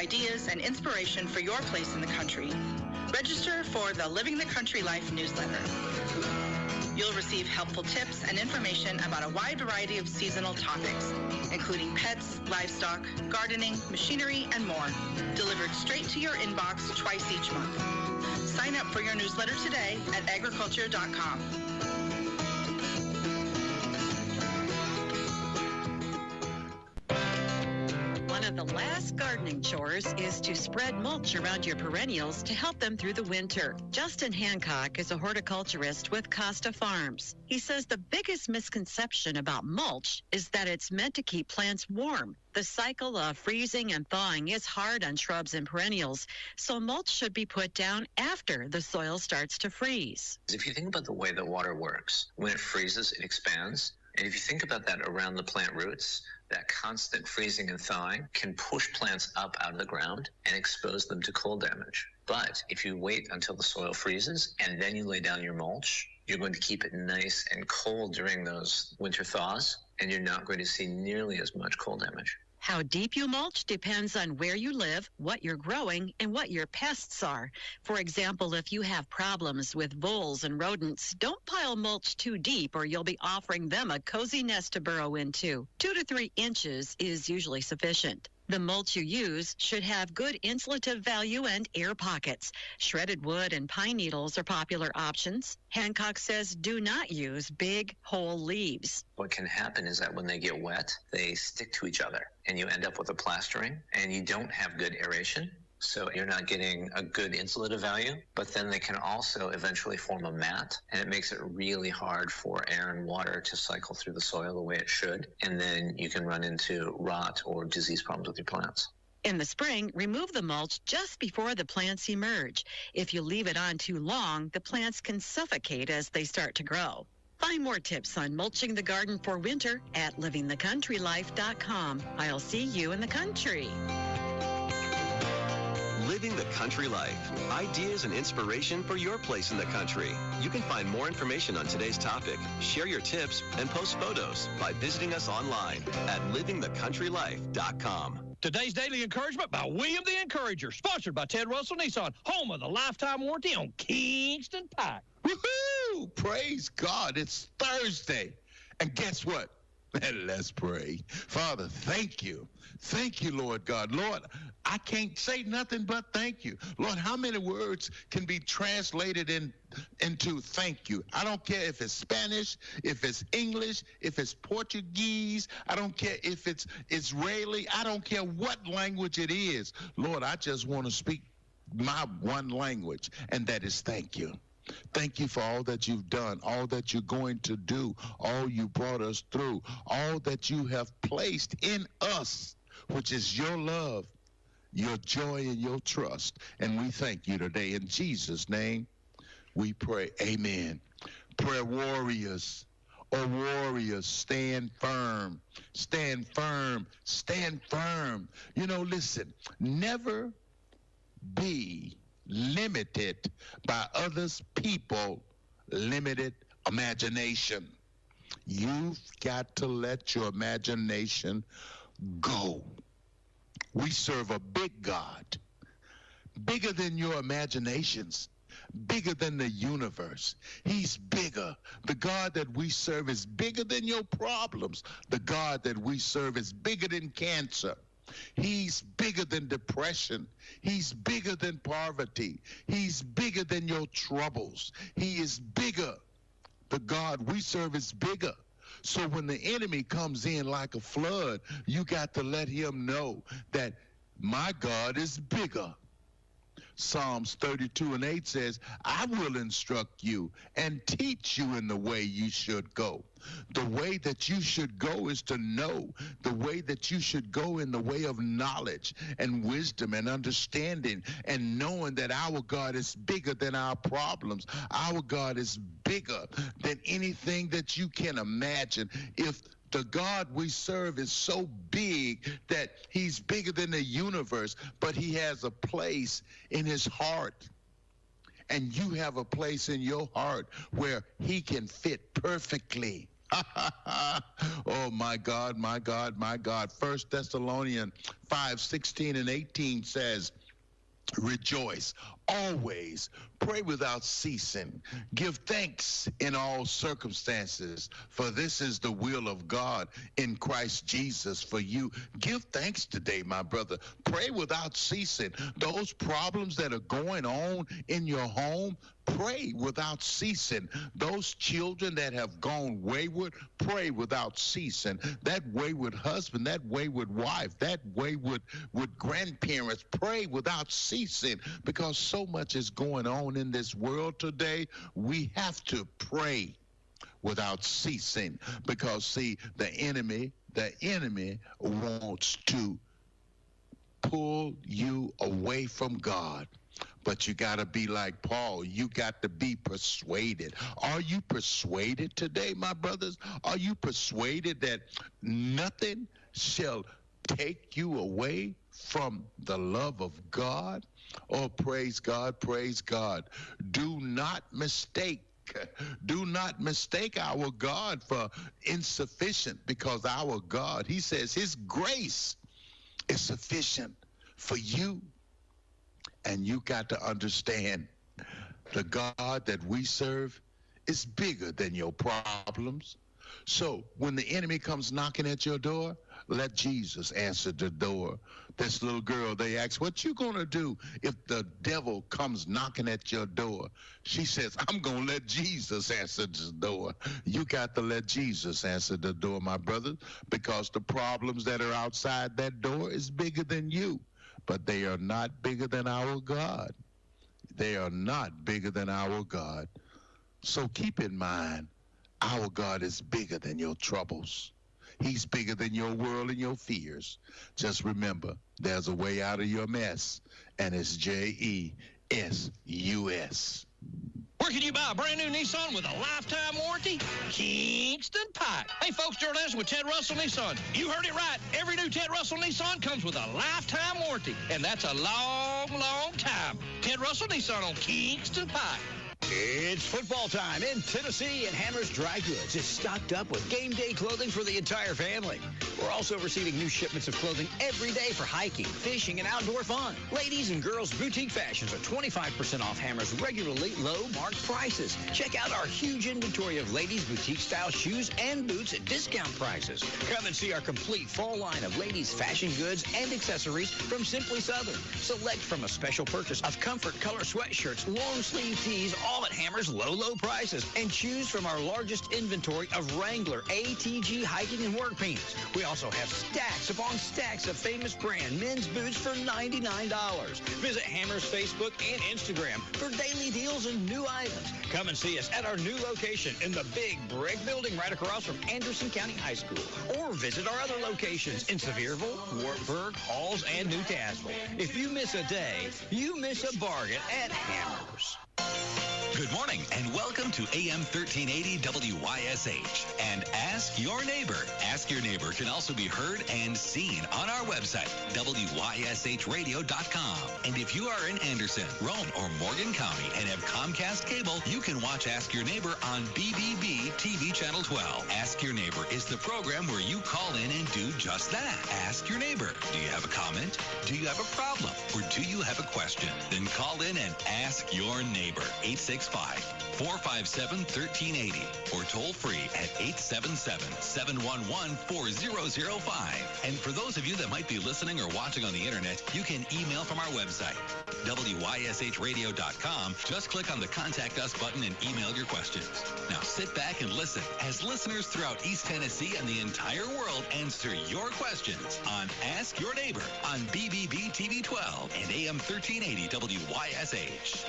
ideas and inspiration for your place in the country. Register for the Living the Country Life newsletter. You'll receive helpful tips and information about a wide variety of seasonal topics, including pets, livestock, gardening, machinery, and more, delivered straight to your inbox twice each month. Sign up for your newsletter today at agriculture.com. One of the last gardening chores is to spread mulch around your perennials to help them through the winter. Justin Hancock is a horticulturist with Costa Farms. He says the biggest misconception about mulch is that it's meant to keep plants warm. The cycle of freezing and thawing is hard on shrubs and perennials, so mulch should be put down after the soil starts to freeze. If you think about the way that water works, when it freezes, it expands. And if you think about that around the plant roots, that constant freezing and thawing can push plants up out of the ground and expose them to cold damage. But if you wait until the soil freezes and then you lay down your mulch, you're going to keep it nice and cold during those winter thaws, and you're not going to see nearly as much cold damage. How deep you mulch depends on where you live, what you're growing, and what your pests are. For example, if you have problems with voles and rodents, don't pile mulch too deep or you'll be offering them a cozy nest to burrow into. 2 to 3 inches is usually sufficient. The mulch you use should have good insulative value and air pockets. Shredded wood and pine needles are popular options. Hancock says do not use big, whole leaves. What can happen is that when they get wet, they stick to each other, and you end up with a plastering, and you don't have good aeration. So you're not getting a good insulative value, but then they can also eventually form a mat, and it makes it really hard for air and water to cycle through the soil the way it should, and then you can run into rot or disease problems with your plants. In the spring, remove the mulch just before the plants emerge. If you leave it on too long, the plants can suffocate as they start to grow. Find more tips on mulching the garden for winter at livingthecountrylife.com. I'll see you in the country. Living the Country Life. Ideas and inspiration for your place in the country. You can find more information on today's topic, share your tips, and post photos by visiting us online at livingthecountrylife.com. Today's Daily Encouragement by William the Encourager, sponsored by Ted Russell Nissan, home of the lifetime warranty on Kingston Pike. Woohoo! Praise God, it's Thursday. And guess what? Let's pray. Father, thank you. Thank you, Lord God. Lord, I can't say nothing but thank you. Lord, how many words can be translated into thank you? I don't care if it's Spanish, if it's English, if it's Portuguese. I don't care if it's Israeli. I don't care what language it is. Lord, I just want to speak my one language, and that is thank you. Thank you for all that you've done, all that you're going to do, all you brought us through, all that you have placed in us, which is your love, your joy, and your trust. And we thank you today. In Jesus' name, we pray. Amen. Prayer warriors, warriors, stand firm, stand firm, stand firm. You know, listen, never be limited by others' people limited imagination. You've got to let your imagination go. We serve a big God, bigger than your imaginations, bigger than the universe. He's bigger. The God that we serve is bigger than your problems. The God that we serve is bigger than cancer. He's bigger than depression. He's bigger than poverty. He's bigger than your troubles. He is bigger. The God we serve is bigger. So when the enemy comes in like a flood, you got to let him know that my God is bigger. Psalms 32:8 says, I will instruct you and teach you in the way you should go. The way that you should go is to know. The way that you should go in the way of knowledge and wisdom and understanding and knowing that our God is bigger than our problems. Our God is bigger than anything that you can imagine. If the God we serve is so big that he's bigger than the universe, but he has a place in his heart. And you have a place in your heart where he can fit perfectly Oh, my God, my God, my God. 1 Thessalonians 5:16 and 18 says, rejoice always, pray without ceasing, give thanks in all circumstances, for this is the will of God in Christ Jesus for you. Give thanks today, my brother. Pray without ceasing. Those problems that are going on in your home, pray without ceasing. Those children that have gone wayward, pray without ceasing. That wayward husband, that wayward wife, that wayward grandparents, pray without ceasing, because so much is going on in this world today. We have to pray without ceasing, because see, the enemy wants to pull you away from God. But you got to be like Paul. You got to be persuaded. Are you persuaded today, my brothers? Are you persuaded that nothing shall take you away from the love of God? Oh, praise God, praise God. Do not mistake our God for insufficient, because our God, he says his grace is sufficient for you. And you got to understand, the God that we serve is bigger than your problems. So when the enemy comes knocking at your door, let Jesus answer the door. This little girl, they asked, what you going to do if the devil comes knocking at your door? She says, I'm going to let Jesus answer the door. You got to let Jesus answer the door, my brother, because the problems that are outside that door is bigger than you. But they are not bigger than our God. They are not bigger than our God. So keep in mind, our God is bigger than your troubles. He's bigger than your world and your fears. Just remember, there's a way out of your mess, and it's JESUS. Where can you buy a brand new Nissan with a lifetime warranty? Kingston Pike. Hey, folks, Gerald Anderson with Ted Russell Nissan. You heard it right. Every new Ted Russell Nissan comes with a lifetime warranty, and that's a long, long time. Ted Russell Nissan on Kingston Pike. It's football time in Tennessee, and Hammer's Dry Goods is stocked up with game day clothing for the entire family. We're also receiving new shipments of clothing every day for hiking, fishing, and outdoor fun. Ladies and girls' boutique fashions are 25% off Hammer's regularly low marked prices. Check out our huge inventory of ladies' boutique style shoes and boots at discount prices. Come and see our complete fall line of ladies' fashion goods and accessories from Simply Southern. Select from a special purchase of comfort color sweatshirts, long sleeve tees, all at Hammer's low prices, and choose from our largest inventory of Wrangler ATG hiking and work pants. We also have stacks upon stacks of famous brand men's boots for $99. Visit Hammer's Facebook and Instagram for daily deals and new items. Come and see us at our new location in the big brick building right across from Anderson County High School, or visit our other locations in Sevierville, Wartburg, Halls, and Newcastle. If you miss a day, you miss a bargain at Hammer's. Good morning and welcome to AM 1380 WYSH and Ask Your Neighbor. Ask Your Neighbor can also be heard and seen on our website, WYSHradio.com. And if you are in Anderson, Roane, or Morgan County and have Comcast cable, you can watch Ask Your Neighbor on BBB TV Channel 12. Ask Your Neighbor is the program where you call in and do just that. Ask Your Neighbor. Do you have a comment? Do you have a problem? Or do you have a question? Then call in and ask your neighbor. 865-457-1380 or toll free at 877-711-4005. And for those of you that might be listening or watching on the internet, you can email from our website, WYSHradio.com. Just click on the Contact Us button and email your questions. Now sit back and listen as listeners throughout East Tennessee and the entire world answer your questions on Ask Your Neighbor on BBB TV 12 and AM 1380 WYSH.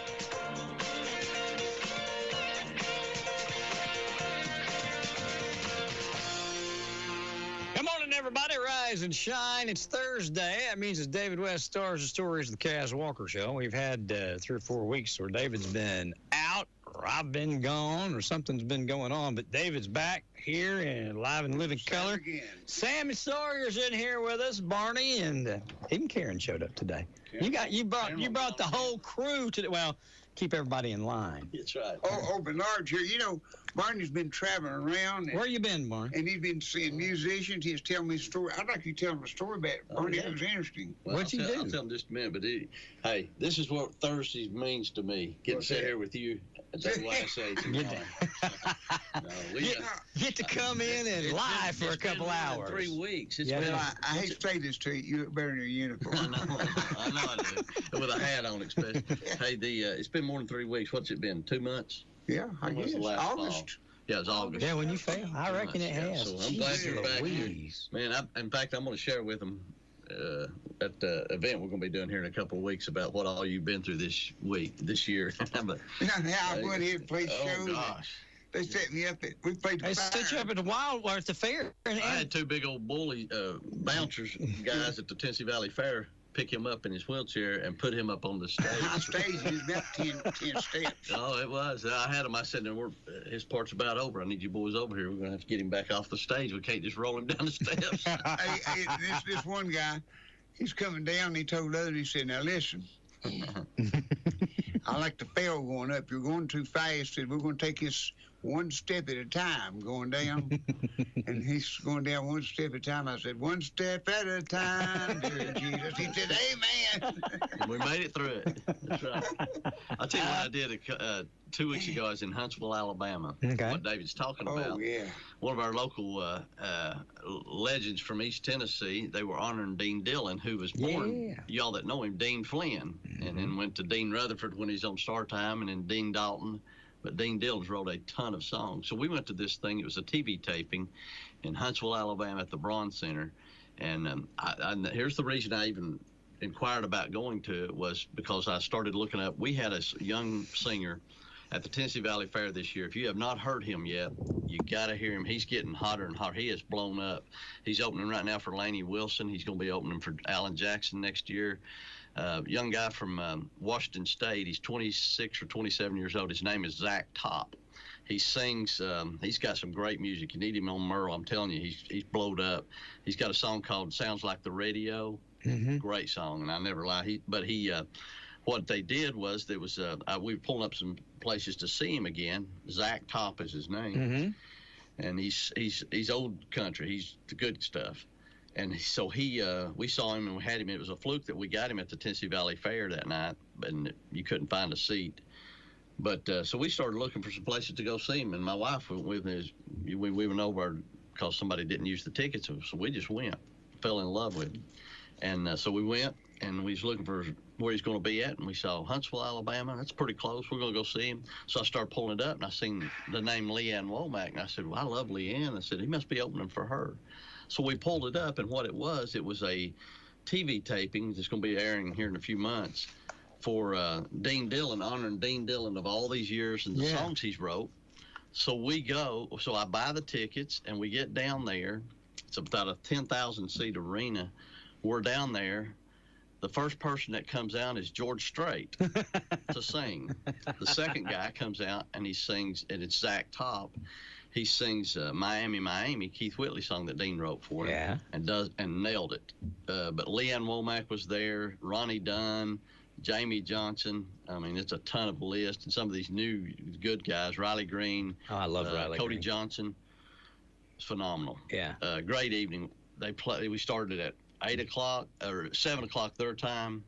Good morning, everybody. Rise and shine. It's Thursday. That means it's David West Stars and Stories of the Kaz Walker Show. We've had 3 or 4 weeks where David's been out, or I've been gone, or something's been going on. But David's back here in live and living color. Again. Sammy Sawyer's in here with us, Barney, and even Karen showed up today. Yeah. You brought the whole crew today. Well, keep everybody in line. That's right. Oh, Bernard's here. You know, Barney's been traveling around. Where you been, Barney? And he's been seeing musicians. He's telling me a story. I'd like you to tell him a story about it, Barney. yeah. It was interesting. Well, What'd you do? I'll tell him just a minute. But hey, this is what Thursdays means to me. Getting to sit here with you at WYSH. Get to come in and live for a couple hours. 3 weeks. It's Well, I hate to say this to you. You look better in your uniform. I know I do. With a hat on, especially. Hey, it's been more than 3 weeks. What's it been? 2 months? Yeah, I When was guess. the last August. fall? Yeah, it's August. Yeah, when you fail, I reckon it has. So I'm glad you're back here. Louise. Man, in fact, I'm going to share with them at the event we're going to be doing here in a couple of weeks about what all you've been through this year. But, I went here and played shows. Oh, gosh. They set me up we played the They set you up at the at the fair. I had 2 big old bully bouncers guys at the Tennessee Valley Fair pick him up in his wheelchair and put him up on the stage. High stage is about 10 steps. Oh, it was. I had him. I said, his part's about over. I need you boys over here. We're going to have to get him back off the stage. We can't just roll him down the steps. hey, this one guy, he's coming down, and he told others, he said, now listen, I like the bell going up. You're going too fast. He said, we're going to take this one step at a time going down. And he's going down one step at a time. I said, one step at a time, dear Jesus. He said, amen. And we made it through it. That's right. I'll tell you what I did 2 weeks ago. I was in Huntsville, Alabama. Okay. What David's talking about. Oh, yeah. One of our local legends from East Tennessee, they were honoring Dean Dillon, who was born, y'all that know him, Dean Flynn, and then went to Dean Rutherford when he's on Star Time, and then Dean Dalton. But Dean Dillon's wrote a ton of songs. So we went to this thing. It was a TV taping in Huntsville, Alabama at the Braun Center. And here's the reason I even inquired about going to it was because I started looking up. We had a young singer at the Tennessee Valley Fair this year. If you have not heard him yet, you got to hear him. He's getting hotter and hotter. He has blown up. He's opening right now for Laney Wilson. He's going to be opening for Alan Jackson next year. Young guy from Washington State. He's 26 or 27 years old. His name is Zach Top. He sings. He's got some great music. You need him on Merle. I'm telling you, he's blowed up. He's got a song called "Sounds Like the Radio." Great song, and I never lie. What they did was we were pulling up some places to see him again. Zach Top is his name, and he's old country. He's the good stuff. And so we saw him and we had him. It was a fluke that we got him at the Tennessee Valley Fair that night, and you couldn't find a seat. But so we started looking for some places to go see him, and my wife went with me. We went over because somebody didn't use the tickets, so we just went, fell in love with him. And so we went, and we was looking for where he's going to be at, and we saw Huntsville, Alabama. That's pretty close. We're going to go see him. So I started pulling it up, and I seen the name Leanne Womack, and I said, well, I love Leanne. I said, he must be opening for her. So we pulled it up, and what it was a TV taping that's going to be airing here in a few months for Dean Dillon, honoring Dean Dillon of all these years and the songs he's wrote. So I buy the tickets, and we get down there. It's about a 10,000-seat arena. We're down there. The first person that comes out is George Strait to sing. The second guy comes out, and he sings, and it's Zach Top. He sings Miami, Miami, Keith Whitley song that Dean wrote for him, and nailed it. But Leanne Womack was there, Ronnie Dunn, Jamie Johnson. I mean, it's a ton of lists, and some of these new good guys, Riley Green. Oh, I love Riley Cody Green. Johnson. It's phenomenal. Yeah. Great evening. We started at 8 o'clock or 7 o'clock their time.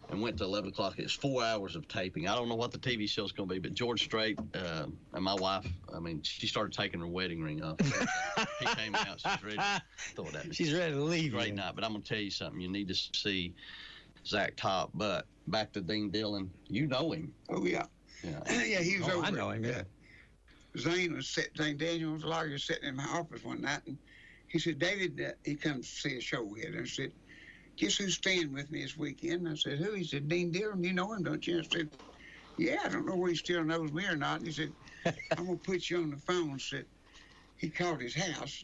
And went to 11 o'clock. It's 4 hours of taping. I don't know what the TV show's going to be, but George Strait and my wife, I mean, she started taking her wedding ring off. He came out. She's ready to throw it at me. She's ready to leave. Great night. But I'm going to tell you something. You need to see Zach Top. But back to Dean Dillon. You know him. Oh, yeah. Yeah, he was over. I know him, yeah. Zane Daniel was a lawyer sitting in my office one night, and he said, David, he comes to see a show we had. And I said, guess who's staying with me this weekend? I said, who? He said, Dean Dillon. You know him, don't you? I said, yeah, I don't know whether he still knows me or not. And he said, I'm going to put you on the phone. Said, he called his house,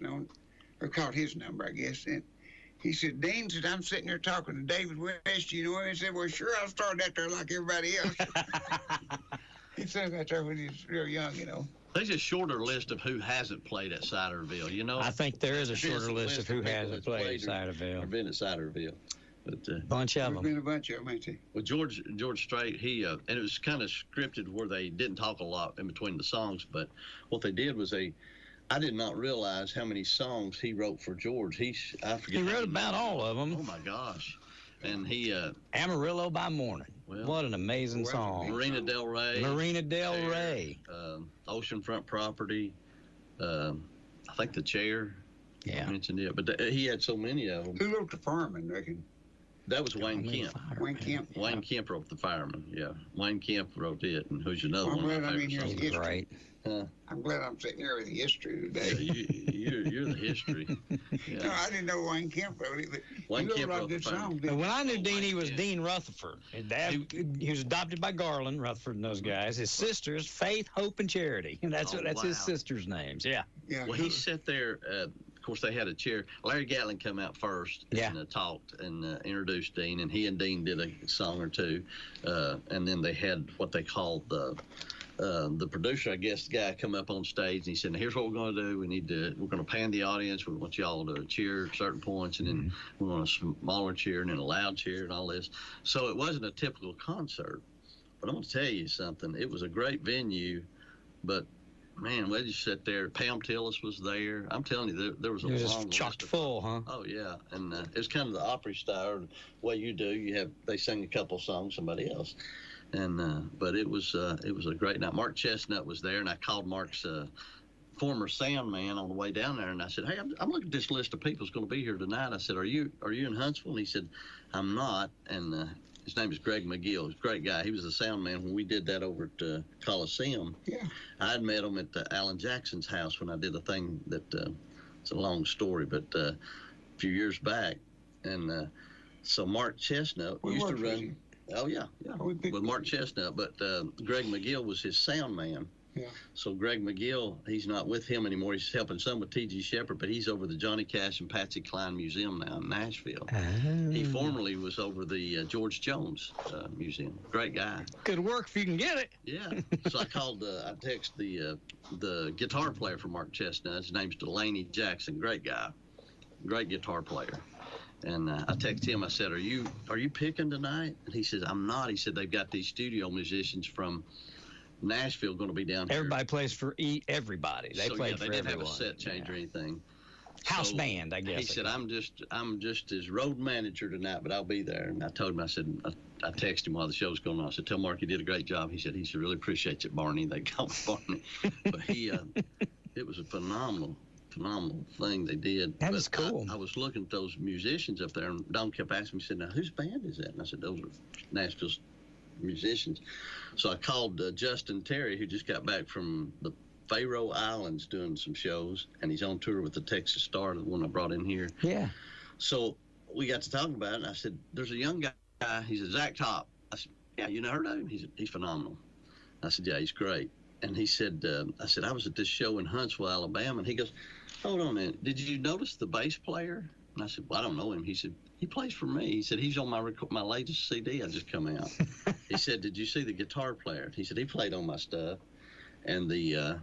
or called his number, I guess. And he said, Dean, said, I'm sitting here talking to David West. You know him? He said, well, sure, I started out there like everybody else. He started out there when he was real young, There's a shorter list of who hasn't played at Ciderville, I think there is a shorter list of who hasn't played at Ciderville. Or been at Ciderville. But bunch of There's them. been a bunch of them, ain't there? Well, George Strait, he and it was kind of scripted where they didn't talk a lot in between the songs. But what they did was I did not realize how many songs he wrote for George. I forget. He wrote about all of them. Oh my gosh! And he Amarillo by Morning. Well, what an amazing song. Marina Del Rey. Oceanfront Property. I think The Chair. Yeah. I mentioned it, but he had so many of them. Who wrote The Fireman, reckon? That was Wayne Kemp. Wayne Kemp. Wayne Kemp wrote The Fireman. Yeah, Wayne Kemp wrote it, and who's another one? Glad I'm in here with history. Right. I'm glad I'm sitting here with the history today. Yeah, you're the history. Yeah. No, I didn't know Wayne Kemp wrote it, but Wayne he Kemp wrote a wrote good The Fireman. song. But Didn't when I knew Dean, he was Kemp. Dean Rutherford. His dad, he was adopted by Garland, Rutherford, and those guys. His sisters, Faith, Hope, and Charity. And that's his sisters' names. Yeah. Yeah. Well, he sat there. Of course, they had a chair. Larry Gatlin come out first and talked and introduced Dean, and he and Dean did a song or two, and then they had what they called the producer, I guess, the guy come up on stage and he said, "Here's what we're going to do. We're going to pan the audience. We want y'all to cheer at certain points, and then we want a smaller cheer and then a loud cheer and all this." So it wasn't a typical concert. But I'm going to tell you something. It was a great venue, but man, we just sat there. Pam Tillis was there. I'm telling you, there was a long list. It was chocked full, huh? Oh yeah, and it was kind of the Opry style. The way you do, they sing a couple songs, somebody else, and but it was a great night. Mark Chestnut was there, and I called Mark's former sound man on the way down there, and I said, "Hey, I'm looking at this list of people who's going to be here tonight." I said, "Are you in Huntsville?" And he said, "I'm not," and his name is Greg McGill. He's a great guy. He was the sound man when we did that over at Coliseum. Yeah. I had met him at Alan Jackson's house when I did a thing that it's a long story, but a few years back. And so Mark Chestnut used to run. Oh, yeah. With Mark Chestnut. But Greg McGill was his sound man. Yeah. So Greg McGill, he's not with him anymore. He's helping some with T.G. Shepard, but he's over the Johnny Cash and Patsy Cline Museum now in Nashville. Oh. He formerly was over the George Jones Museum. Great guy. Good work if you can get it. Yeah. So I texted the guitar player for Mark Chestnut. His name's Delaney Jackson. Great guy. Great guitar player. And I texted him. I said, "Are you picking tonight?" And he says, "I'm not." He said, "They've got these studio musicians from Nashville going to be down here." Everybody plays for everybody. They played for everyone. They didn't have a set change or anything. House band, I guess. He said, I'm just his road manager tonight, but I'll be there." And I told him, I said, I texted him while the show was going on. I said, "Tell Mark you did a great job." He said, really appreciates it, Barney. They call me Barney. But it was a phenomenal thing they did. That was cool. I was looking at those musicians up there, and Don kept asking me, he said, "Now, whose band is that?" And I said, "Those are Nashville's musicians." So I called Justin Terry, who just got back from the Faroe Islands doing some shows, and he's on tour with the Texas Star, the one I brought in here. Yeah. So we got to talking about it, and I said, "There's a young guy. He's a Zach Top." I said, "Yeah, you heard of him? He's phenomenal." I said, "Yeah, he's great." And he said, I said, "I was at this show in Huntsville, Alabama." And he goes, "Hold on a minute. Did you notice the bass player?" And I said, "Well, I don't know him." He said, "He plays for me." He said, "He's on my latest CD I just come out." He said, "Did you see the guitar player?" He said, "He played on my stuff." And the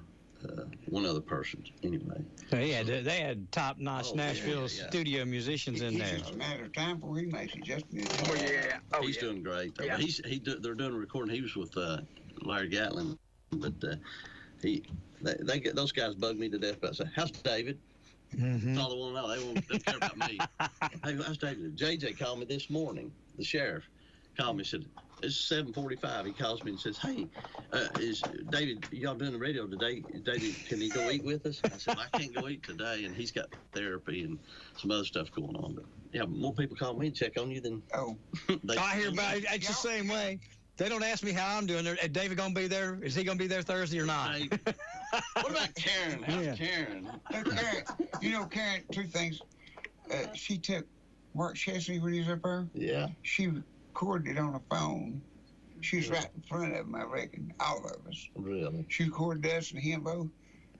one other person, anyway. So they had top-notch Nashville studio musicians in there. It's just a matter of time before he makes it. Justin. He's doing great. Yeah. They're doing a recording. He was with Larry Gatlin, but those guys bug me to death. But I say, "How's David?" Mm-hmm. That's all they want to know. They don't care about me. "Hey, how's David?" JJ called me this morning. The sheriff called me and said, "It's 7:45. He calls me and says, "Hey, is David, y'all doing the radio today? David, can he go eat with us?" I said, "I can't go eat today," and he's got therapy and some other stuff going on. But yeah, more people call me and check on you than I hear about it. It's the same way. They don't ask me how I'm doing. Is David going to be there? Is he going to be there Thursday or not? What about Karen? How's Karen? Karen, two things. She took Mark Chesney when he was up there. Yeah. She recorded it on a phone. She was right in front of him, I reckon, all of us. Really? She recorded us and him both.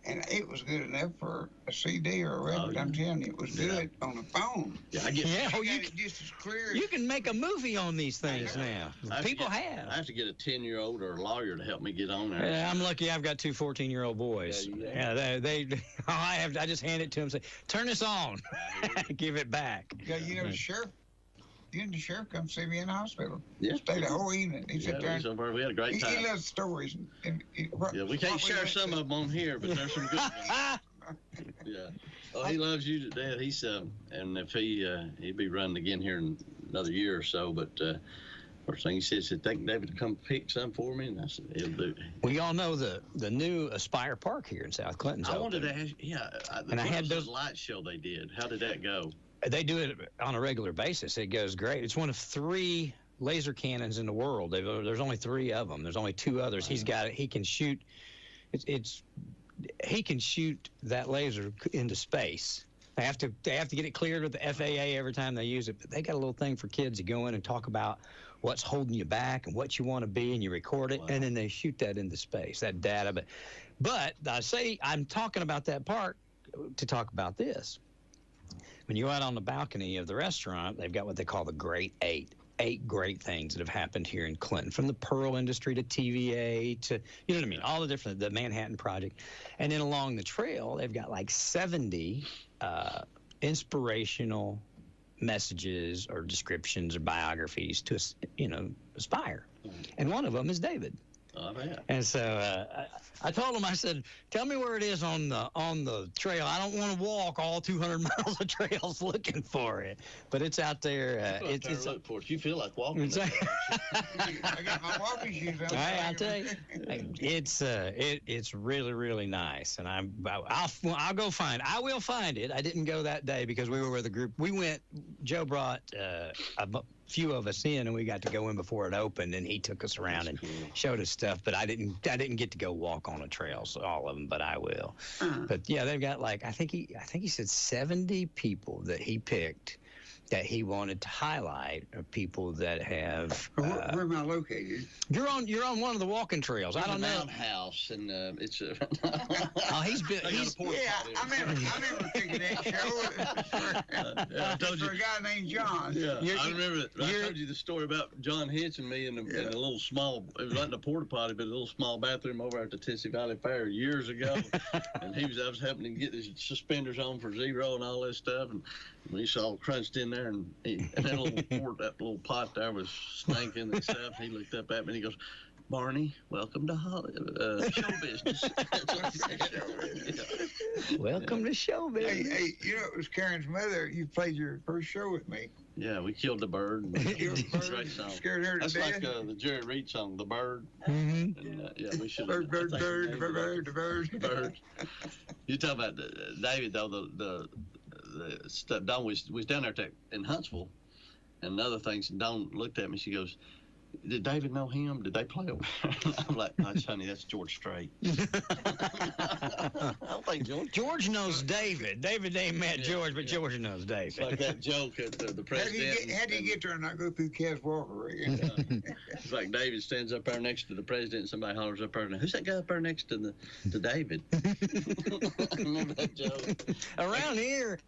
And it was good enough for a CD or a record. I'm telling you, it was good on the phone. Yeah, I get you can just as clear. You can make a movie on these things now. People have. I have to get a 10-year-old or a lawyer to help me get on there. Yeah, I'm lucky. I've got two 14-year-old boys. Yeah, they I just hand it to them and say, "Turn this on," give it back. Yeah, the sheriff the sheriff come see me in the hospital. Yeah. Stayed the whole evening. He sat there. We had a great time. He loves stories. We can't share some of them on here, but there's some good ones. Yeah. Oh, he loves you to death. He's and if he'd be running again here in another year or so, but first thing he says, think David to come pick some for me, and I said he'll do it. We all know the new Aspire Park here in South Clinton's I open. wanted to ask, and I had those light show they did. How did that go? They do it on a regular basis. It goes great. It's one of 3 laser cannons in the world. There's only 3 of them. There's only 2 others. He's got it. He can shoot. He can shoot that laser into space. They have to get it cleared with the FAA every time they use it. But they got a little thing for kids to go in and talk about what's holding you back and what you want to be, and you record it, and then they shoot that into space, that data. But I say I'm talking about that part to talk about this. When you're out on the balcony of the restaurant, they've got what they call the Great 8. 8 great things that have happened here in Clinton, from the pearl industry to TVA to, you know what I mean, all the different, the Manhattan Project. And then along the trail, they've got like 70 inspirational messages or descriptions or biographies to, Aspire. And one of them is David. Oh, man. And so I told him, I said, tell me where it is on the trail. I don't want to walk all 200 miles of trails looking for it, but it's out there. It's look for it. You feel like walking. I got my walking shoes on. I tell you, it's really, really nice, and I'll go find. I will find it. I didn't go that day because we were with a group. We went. Joe brought a few of us in, and we got to go in before it opened, and he took us around and showed us stuff. But I didn't get to go walk on the trails, all of them, but I will. But yeah, they've got like I think he said 70 people that he picked that he wanted to highlight, are people that have. Where am I located? You're on one of the walking trails. I don't know. House, and it's. Oh, he's been. I remember thinking that show. I told you. For a guy named John. Yeah, I remember it. I told you the story about John Hitch and me in a little small. It was like in a porta potty, but a little small bathroom over at the Tennessee Valley Fair years ago. And I was helping him get his suspenders on for zero and all that stuff, and we saw crunched in there, and that little pot there was stinking and stuff. He looked up at me and he goes, "Barney, welcome to show business." Welcome to show business. Hey, it was Karen's mother. You played your first show with me. Yeah, we killed the bird. Killed the bird. Great song. Scared her to That's death. like the Jerry Reed song, "The Bird." Mm-hmm. And, we should. Bird. You talk about David though. The stuff. Dawn was down there in Huntsville, and other things. And Dawn looked at me. She goes, "Did David know him? Did they play over?" I'm like, "Honey, that's George Strait." I don't think George knows David. David ain't met George, but George knows David. It's like that joke at the president. How do you get there and not go through Kaz Walker again? It's like David stands up there next to the president, and somebody hollers up there, "Who's that guy up there next to David?" Remember that joke? Around here,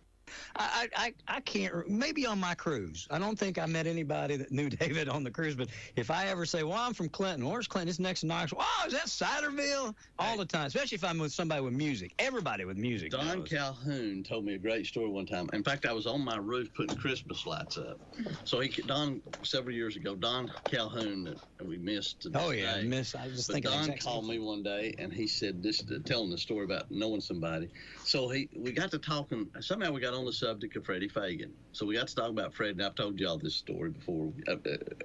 I can't, maybe on my cruise. I don't think I met anybody that knew David on the cruise, but if I ever say, well, I'm from Clinton, where's Clinton? It's next to Knoxville. Oh, is that Ciderville? All the time, especially if I'm with somebody with music. Everybody with music Don knows. Calhoun told me a great story one time. In fact, I was on my roof putting Christmas lights up. So several years ago, Don Calhoun, that we missed. Oh, yeah, I was just thinking Don called me one day, and he said, telling the story about knowing somebody. So we got to talking, somehow we got on the subject of Freddie Fagan. So we got to talk about Freddie, and I've told y'all this story before.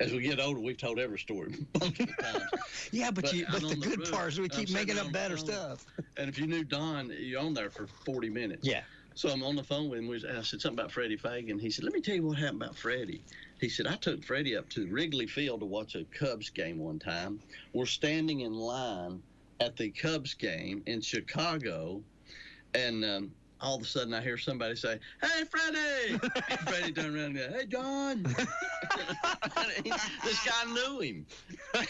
As we get older, we've told every story multiple times. Yeah, but the good part is we keep making up better stuff. And if you knew Don, you're on there for 40 minutes. Yeah. So I'm on the phone with him, and I said something about Freddie Fagan. He said, "Let me tell you what happened about Freddie." He said, "I took Freddie up to Wrigley Field to watch a Cubs game one time. We're standing in line at the Cubs game in Chicago, and all of a sudden I hear somebody say, 'Hey, Freddie!' And Freddie turned around and goes, 'Hey, John!' This guy knew him.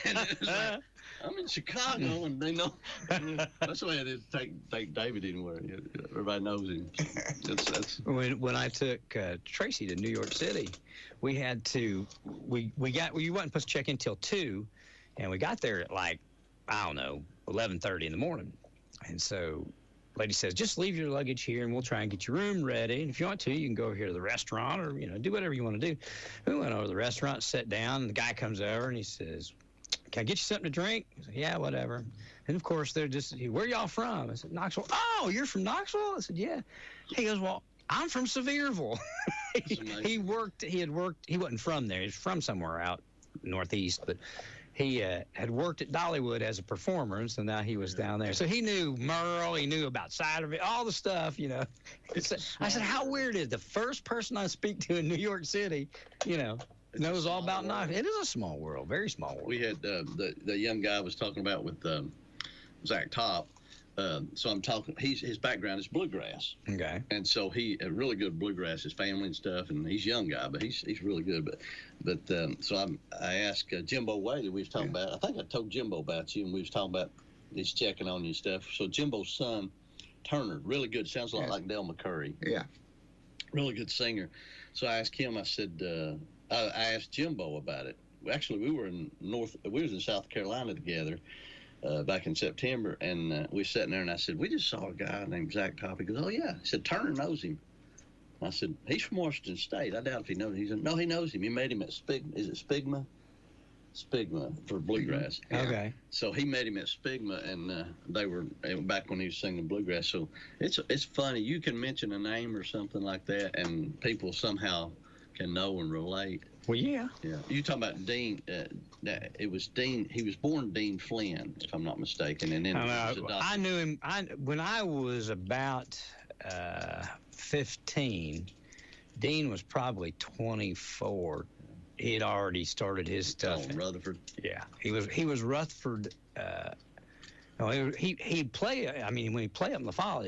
And it was like, I'm in Chicago, and they know. That's the way it is. Take David anywhere. Everybody knows him. When I took Tracy to New York City, we had to. We wasn't supposed to check in till 2, and we got there at 11:30 in the morning, and so lady says, just leave your luggage here and we'll try and get your room ready. And if you want to, you can go over here to the restaurant or, do whatever you want to do. We went over to the restaurant, sat down, and the guy comes over and he says, can I get you something to drink? I said, yeah, whatever. And, of course, they're just, where y'all from? I said, Knoxville. Oh, you're from Knoxville? I said, yeah. He goes, well, I'm from Sevierville. He wasn't from there. He was from somewhere out northeast, but he had worked at Dollywood as a performer, and so now he was down there. So he knew Merle, he knew about Ciderville, all the stuff, I said, how weird is the first person I speak to in New York City, knows all about Knoxville. It is a small world, very small world. We had the young guy I was talking about with Zach Top. So I'm talking, his background is bluegrass. Okay. And so he a really good bluegrass, his family and stuff, and he's a young guy, but he's really good. But so I asked Jimbo Whaley, we was talking about, I think I told Jimbo about you, and we was talking about he's checking on you and stuff. So Jimbo's son, Turner, really good, sounds a lot like Del McCurry. Yeah. Really good singer. So I asked him, I said, I asked Jimbo about it. Actually, we was in South Carolina together. Back in September, and we were sitting there, and I said, we just saw a guy named Zach Top. He goes, oh, yeah. He said, Turner knows him. I said, he's from Washington State. I doubt if he knows him. He said, no, he knows him. He met him at Spigma? Spigma for bluegrass. Yeah. Okay. So he met him at Spigma, and they were back when he was singing bluegrass. So it's funny. You can mention a name or something like that, and people somehow can know and relate. Well, yeah. Yeah. You talking about Dean? It was Dean. He was born Dean Flynn, if I'm not mistaken, and then I knew him. When I was about 15. Dean was probably 24. He had already started his stuff. Oh, Rutherford. Yeah, he was Rutherford. No, he'd play. I mean, when he played up in La Follette,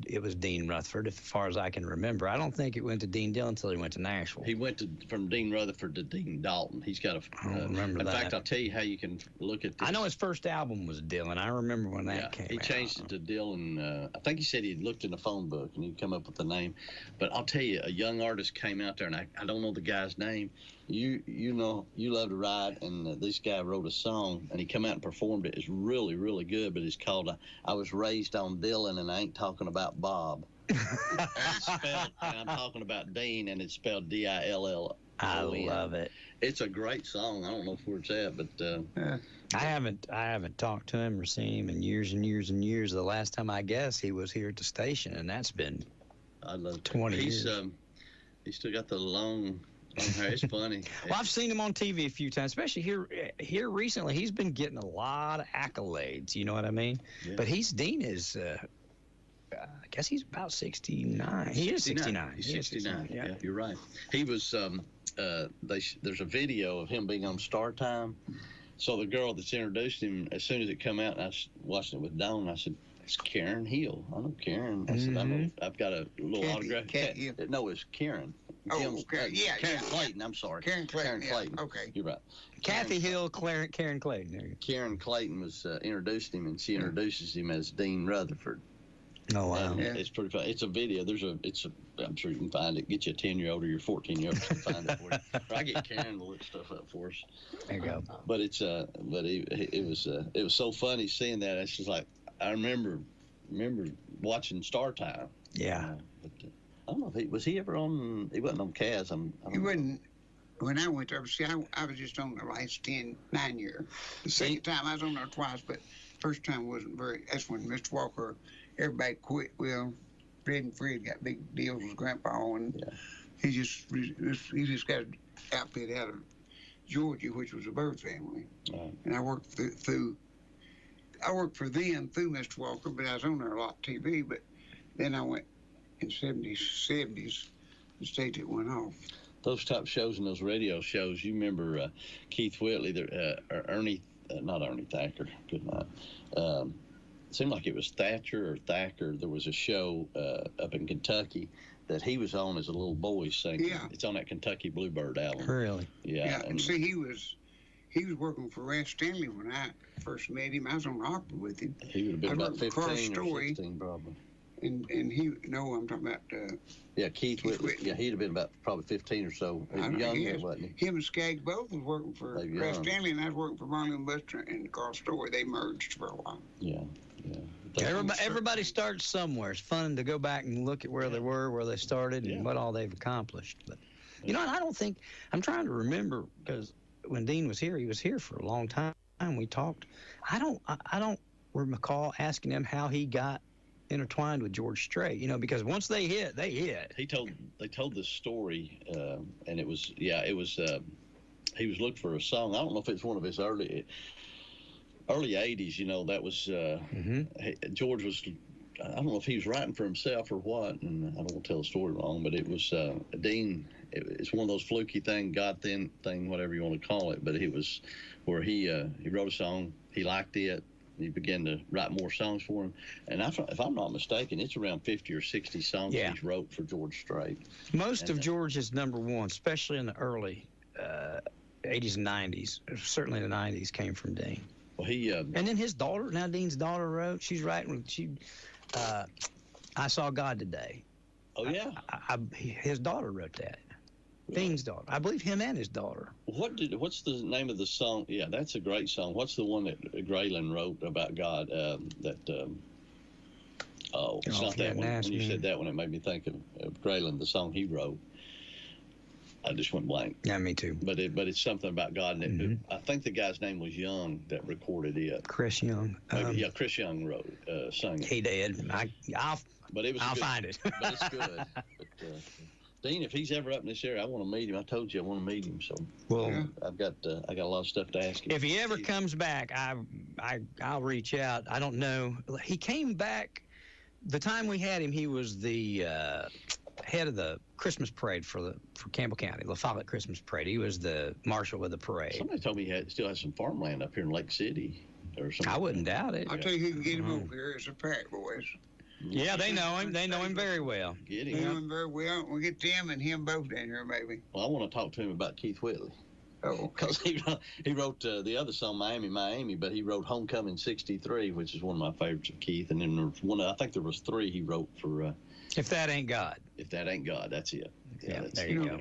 it was Dean Rutherford, as far as I can remember. I don't think it went to Dean Dillon until he went to Nashville. He went from Dean Rutherford to Dean Dalton. He's got a. I don't remember that. In fact, I'll tell you how you can look at this. I know his first album was Dillon. I remember when that came out. He changed it to Dillon. I think he said he looked in the phone book and he'd come up with the name. But I'll tell you, a young artist came out there, and I don't know the guy's name. You know, you love to ride, and this guy wrote a song, and he come out and performed it. It's really, really good, but it's called I Was Raised on Dillon, and I Ain't Talking About Bob. And I'm talking about Dean, and it's spelled D-I-L-L. I love it. It's a great song. I don't know where it's at, but I haven't talked to him or seen him in years and years and years. The last time I guess he was here at the station, and that's been 20 years. He's still got the long hair. It's funny. Well, I've seen him on TV a few times, especially here recently. He's been getting a lot of accolades. You know what I mean? Yeah. But Dean is. I guess he's about 69. He is 69. He's 69. Yeah, you're right. He was. There's a video of him being on Star Time. So the girl that's introduced him, as soon as it come out, and I was watching it with Dawn, I said, "It's Karen Hill." I know Karen. I said, I've got a little autograph. No, it's Karen. Oh, Karen. Yeah, Karen Clayton. I'm sorry. Karen Clayton. Clayton. Okay. You're right. Kathy Hill, Karen Clayton. There you go. Karen Clayton was introduced him, and she introduces him as Dean Rutherford. Oh, wow. Yeah. It's pretty fun. It's a video. I'm sure you can find it. Get you a 10-year-old or your 14-year-old to find it for you. Or I get Karen to look stuff up for us. There you go. But it was so funny seeing that. It's just like, I remember watching Star Time. Yeah. But, I don't know if was he ever on. He wasn't on Kaz. He wasn't. When I went there, see, I was just on the last 9 year. The second time I was on there twice, but first time wasn't very. That's when Mr. Walker, everybody quit. Well, Fred and Fred got big deals with Grandpa, and he just got an outfit out of Georgia, which was a Bird family, and I worked I worked for them through Mr. Walker, but I was on there a lot TV. But then I went. In 70s, the state that went off. Those type shows and those radio shows, you remember Keith Whitley, or Ernie, not Ernie Thacker, good night. It seemed like it was Thatcher or Thacker. There was a show up in Kentucky that he was on as a little boy singing. Yeah. It's on that Kentucky Bluebird album. Really? Yeah. And see, he was working for Ras Stanley when I first met him. I was on opera with him. He would have been about 15 or 16 probably. And I'm talking about. Keith Whitley. Yeah, he'd have been about probably 15 or so. Younger, wasn't he? Him and Skaggs both was working for Ras Stanley, and I was working for Marley and Buster and Carl Story. They merged for a while. Yeah. Everybody starts somewhere. It's fun to go back and look at where they were, where they started, and what all they've accomplished. But you know, and I don't think I'm trying to remember, because when Dean was here, he was here for a long time. We talked. I don't recall asking him how he got intertwined with George Strait. You know, because once they hit, they hit. They told this story, and it was he was looking for a song. I don't know if it's one of his early 80s, you know, that was George was, I don't know if he was writing for himself or what, and I don't want to tell the story wrong, but it was Dean, it's one of those fluky God thing, whatever you want to call it, but it was where he wrote a song, he liked it, he began to write more songs for him, and if I'm not mistaken, it's around 50 or 60 songs he's wrote for George Strait. Most of George's number one, especially in the early 80s and 90s, certainly the 90s, came from Dean. Well, he and then his daughter, now Dean's daughter, wrote. She's writing. I Saw God Today. Oh yeah. His daughter wrote that. Dean's daughter. I believe him and his daughter. What's the name of the song? Yeah, that's a great song. What's the one that Graylin wrote about God? It's not that one. When you said that one, it made me think of Graylin, the song he wrote. I just went blank. Yeah, me too. But it's something about God. And I think the guy's name was Young that recorded it. Chris Young. Chris Young sang it. He did. I'll find it. But it's good. But, Dean, if he's ever up in this area, I want to meet him. I told you I want to meet him. So I've got a lot of stuff to ask him. If he ever comes back, I'll reach out. I don't know. He came back. The time we had him, he was the head of the Christmas parade for Campbell County, La Follette Christmas Parade. He was the marshal of the parade. Somebody told me he still has some farmland up here in Lake City or something. I wouldn't doubt it. I'll tell you who can get him over here. It's the Pratt boys. Yeah, they know him. They know him very well. Get him. They know him very well. We'll get them and him both down here, maybe. Well, I want to talk to him about Keith Whitley. Oh, because he wrote the other song, Miami, but he wrote Homecoming 63, which is one of my favorites of Keith. And then there was one, I think there was 3 he wrote for... If That Ain't God. If That Ain't God, that's it. Yeah, there you go.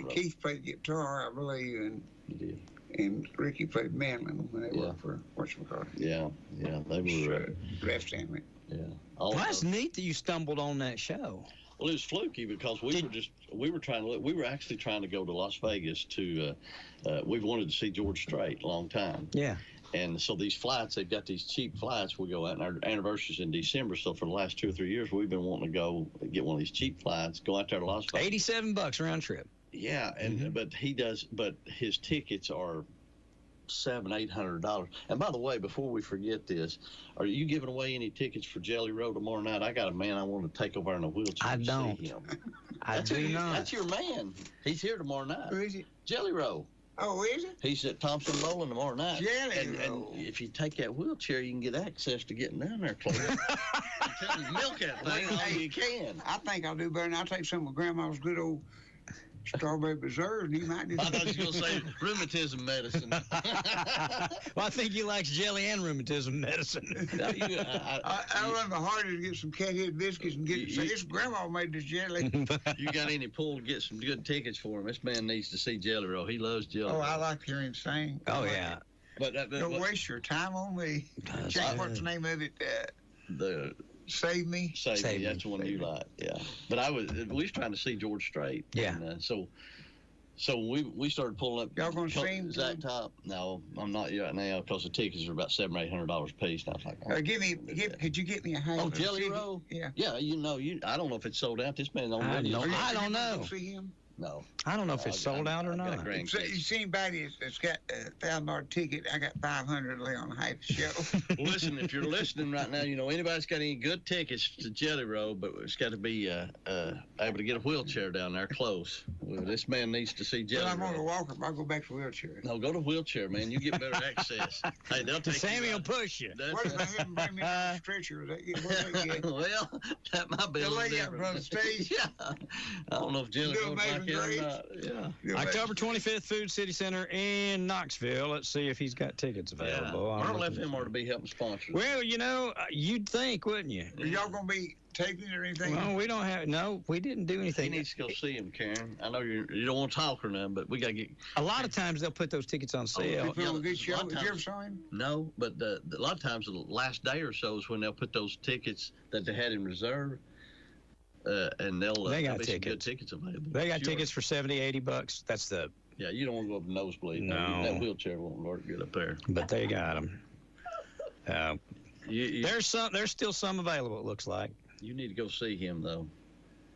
Keith played guitar, I believe, and he did. And Ricky played mandolin when they worked for whatchamacallit. Yeah, they were left handed. Yeah. Well, that's neat that you stumbled on that show. Well, it was fluky because we were actually trying to go to Las Vegas to. We've wanted to see George Strait a long time. Yeah. And so these flights, they've got these cheap flights. We go out, and our anniversary's in December. So for the last 2 or 3 years, we've been wanting to go get one of these cheap flights, go out there to Las Vegas. $87 round trip. Yeah, and but his tickets are $700-800. And by the way, before we forget this, are you giving away any tickets for Jelly Roll tomorrow night? I got a man I want to take over in a wheelchair. I don't. See him. I do not. That's your man. He's here tomorrow night. Who is it? Jelly Roll. Oh, is it? He's at Thompson Bowling tomorrow night. Jelly Roll. And if you take that wheelchair, you can get access to getting down there, Clay. I'm telling you, milk that thing all you can. I think I'll do better than I'll take some of Grandma's good old strawberry preserve, and you might just... I thought you were going to say rheumatism medicine. Well, I think he likes jelly and rheumatism medicine. I run the hardest to get some cat-head biscuits and get say, this Grandma made this jelly. You got any pull to get some good tickets for him? This man needs to see Jelly Roll. He loves Jelly Roll. Oh, I like hearing him sing. Oh, yeah. But don't waste your time on me. Jack, what's the name of it? Save Me. Save Me. That's the one you like. Yeah. But we was trying to see George Strait. Yeah. And, so we started pulling up. Y'all gonna sing? Zach Top? No, I'm not right now because the tickets are about $700-800 a piece. And I was like, could you get me a high? Oh, Jelly Roll? Yeah. Yeah. I don't know if it's sold out. This man don't know. I don't know. See him? No. I don't know if it's sold out or not. So you see anybody that's got a $1,000 ticket? I got 500 lay on half the show. Listen, if you're listening right now, anybody's got any good tickets to Jelly Roll, but it's got to be able to get a wheelchair down there close. Well, this man needs to see Jelly Roll. I'm going to walk him. I'll go back to wheelchair. No, go to wheelchair, man. You get better access. Hey, they'll take Sammy will push you. What if I have him bring me to the stretcher? What they get? Well, that might be a little different. From the stage? Yeah. I don't know if Jelly Roll like it or not. Yeah. October 25th, Food City Center in Knoxville. Let's see if he's got tickets available. Merle FM are to be helping sponsor. Well, you'd think, wouldn't you? Are y'all going to be taping or anything? No, we don't have. No, we didn't do anything. He needs to go see him, Karen. I know you don't want to talk or nothing, but we got to get. A lot of times they'll put those tickets on sale. Put on a good show. Did you ever saw him? No, but a lot of times the last day or so is when they'll put those tickets that they had in reserve, and they got tickets. Good tickets available. They got tickets for $70, $80. That's the. Yeah, you don't want to go up the nosebleed. No. That wheelchair won't work good up there. But they got them. There's still some available. It looks like. You need to go see him though.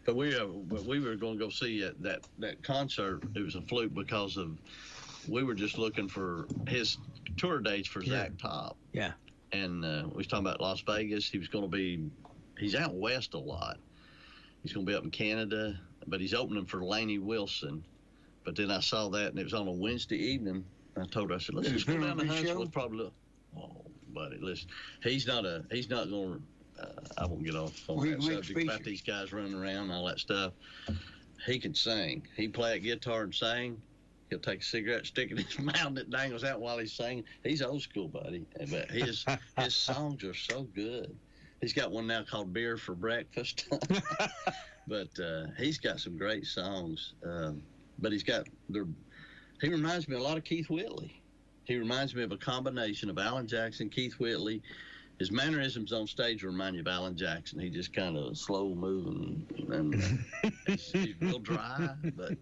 But we were going to go see that concert. It was a fluke because we were just looking for his tour dates for Zach Top. Yeah. And we was talking about Las Vegas. He's out west a lot. He's going to be up in Canada, but he's opening for Lainey Wilson. But then I saw that, and it was on a Wednesday evening. I told her, I said, let's just go down to Huntsville. It's probably buddy, listen, he's not going to, I won't get off on that subject about these guys running around and all that stuff. He can sing. He play a guitar and sing. He'll take a cigarette, stick it in his mouth, and it dangles out while he's singing. He's old school, buddy. But his songs are so good. He's got one now called Beer for Breakfast. But he's got some great songs. But he reminds me a lot of Keith Whitley. He reminds me of a combination of Alan Jackson, Keith Whitley. His mannerisms on stage remind you of Alan Jackson. He just kind of slow moving, and he's real dry, but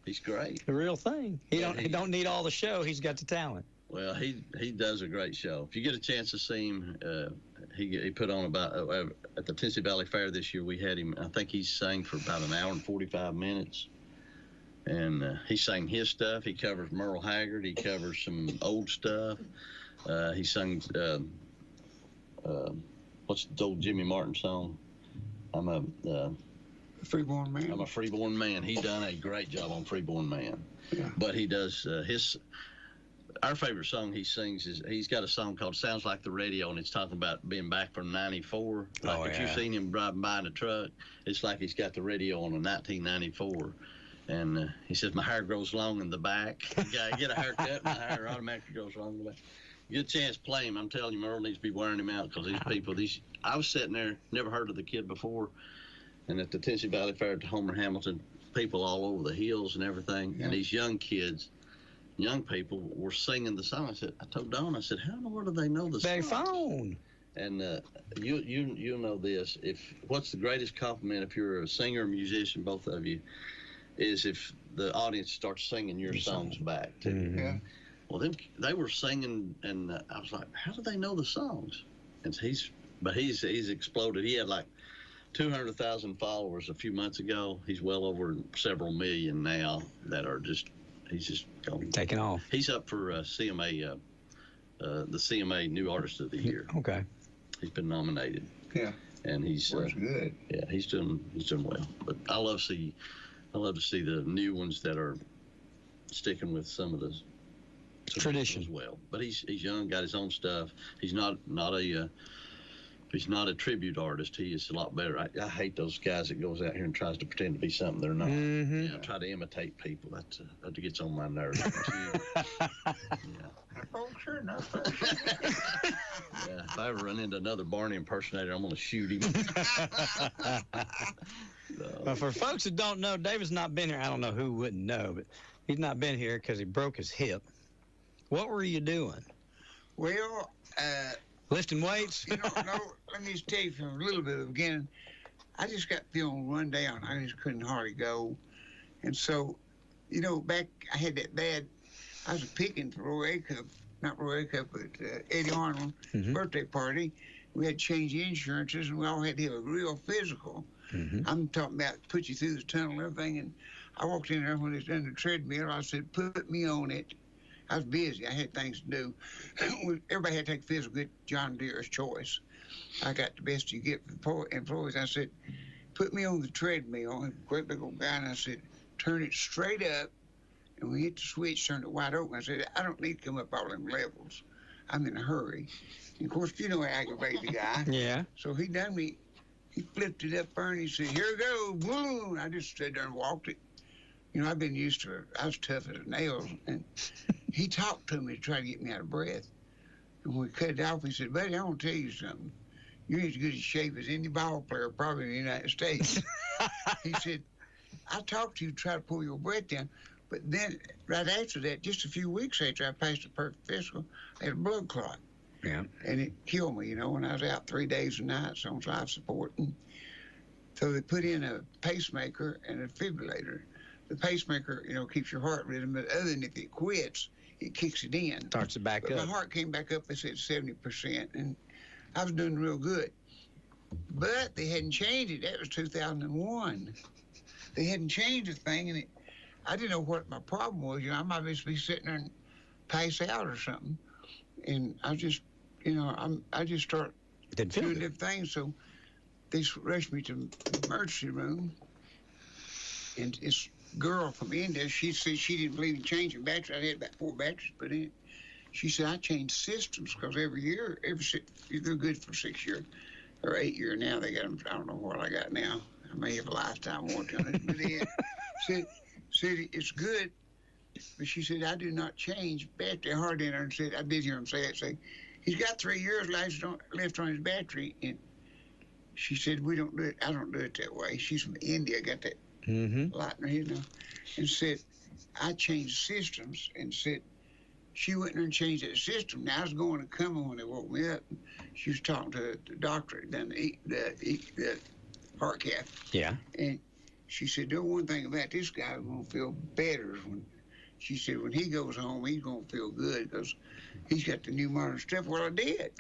he's great. The real thing. He don't need all the show. He's got the talent. Well, he does a great show. If you get a chance to see him, he put on about at the Tennessee Valley Fair this year. We had him. I think he sang for about an hour and 45 minutes. And he sang his stuff. He covers Merle Haggard. He covers some old stuff. He sung, what's the old Jimmy Martin song? I'm a Freeborn Man. I'm a Freeborn Man. He done a great job on Freeborn Man. Yeah. But he does our favorite song he sings is, he's got a song called Sounds Like the Radio, and it's talking about being back from 94. Like if you've seen him driving by in a truck, it's like he's got the radio on in 1994. And he says, my hair grows long in the back. I get a haircut, my hair automatically grows long in the back. Good chance to play him. I'm telling you, Merle needs to be wearing him out because these people, I was sitting there, never heard of the kid before, and at the Tennessee Valley Fair at the Homer Hamilton, people all over the hills and everything, and these young kids, young people were singing the song. I told Dawn, I said, how in the world do they know the song? Their phone. And you know this. What's the greatest compliment if you're a singer or musician, both of you, is if the audience starts singing your songs back to you. Yeah. Well, they were singing, and I was like, how do they know the songs? And he's exploded. He had like 200,000 followers a few months ago. He's well over several million now he's just going. Taking off. He's up for CMA, the CMA New Artist of the Year. Okay. He's been nominated. Yeah. And he's good. Yeah, he's doing well. But I love to see the new ones that are sticking with some of the tradition as well. But he's young, got his own stuff. He's not a tribute artist. He is a lot better. I hate those guys that goes out here and tries to pretend to be something they're not. Mm-hmm. Try to imitate people. That gets on my nerves. Sure enough. Yeah, if I ever run into another Barney impersonator, I'm going to shoot him. Well, for folks that don't know, David's not been here. I don't know who wouldn't know, but he's not been here because he broke his hip. What were you doing? Well, lifting weights? No, let me just tell you from a little bit of the beginning. I just got feeling run down. I just couldn't hardly go. And so, back I had that bad, I was picking for Roy Acuff, not Roy Acuff, but Eddie Arnold's birthday party. We had to change insurances, and we all had to have a real physical. Mm-hmm. I'm talking about put you through the tunnel and everything. And I walked in there when they was done the treadmill. I said, put me on it. I was busy. I had things to do. Everybody had to take physical, get John Deere's choice. I got the best you get for employees. I said, put me on the treadmill. And great big old guy, and I said, turn it straight up. And we hit the switch, turned it wide open. I said, I don't need to come up all them levels. I'm in a hurry. And of course, I aggravated the guy. Yeah. So he flipped it up there, and he said, here we go, boom. I just stood there and walked it. I've been used to it. I was tough as nails. And he talked to me to try to get me out of breath. And when we cut it off, he said, buddy, I want to tell you something. you're as good a shape as any ball player probably in the United States. He said, I talked to you to try to pull your breath down. But then, right after that, just a few weeks after I passed the perfect physical, I had a blood clot. Yeah. And it killed me, when I was out 3 days and nights on life support. And so they put in a pacemaker and a defibrillator. The pacemaker, keeps your heart rhythm, but other than if it quits, it kicks it in. Starts it back but up. My heart came back up, they said 70%, and I was doing real good. But they hadn't changed it. That was 2001. They hadn't changed the thing, and I didn't know what my problem was. I might just be sitting there and pass out or something. And I just, I just start doing different things. So they rushed me to the emergency room, and this girl from India, she said she didn't believe in changing batteries. I had about 4 batteries put in. She said, I change systems because every year, they're good for 6 years or 8 years now. They got them, I don't know what I got now. I may have a lifetime warranty on it. But said it's good. But she said, I do not change battery. I heard in her and said, I did hear him say it. Say, he's got 3 years left on his battery. And she said, we don't do it. I don't do it that way. She's from India, got that light in her head now. And said, I changed systems. And said, she went in there and changed that system. Now I was going to come when they woke me up. She was talking to the doctor that done the heart cath. Yeah. And she said, the one thing about this guy is going to feel better. She said, when he goes home, he's going to feel good because he's got the new modern stuff. Well, I did.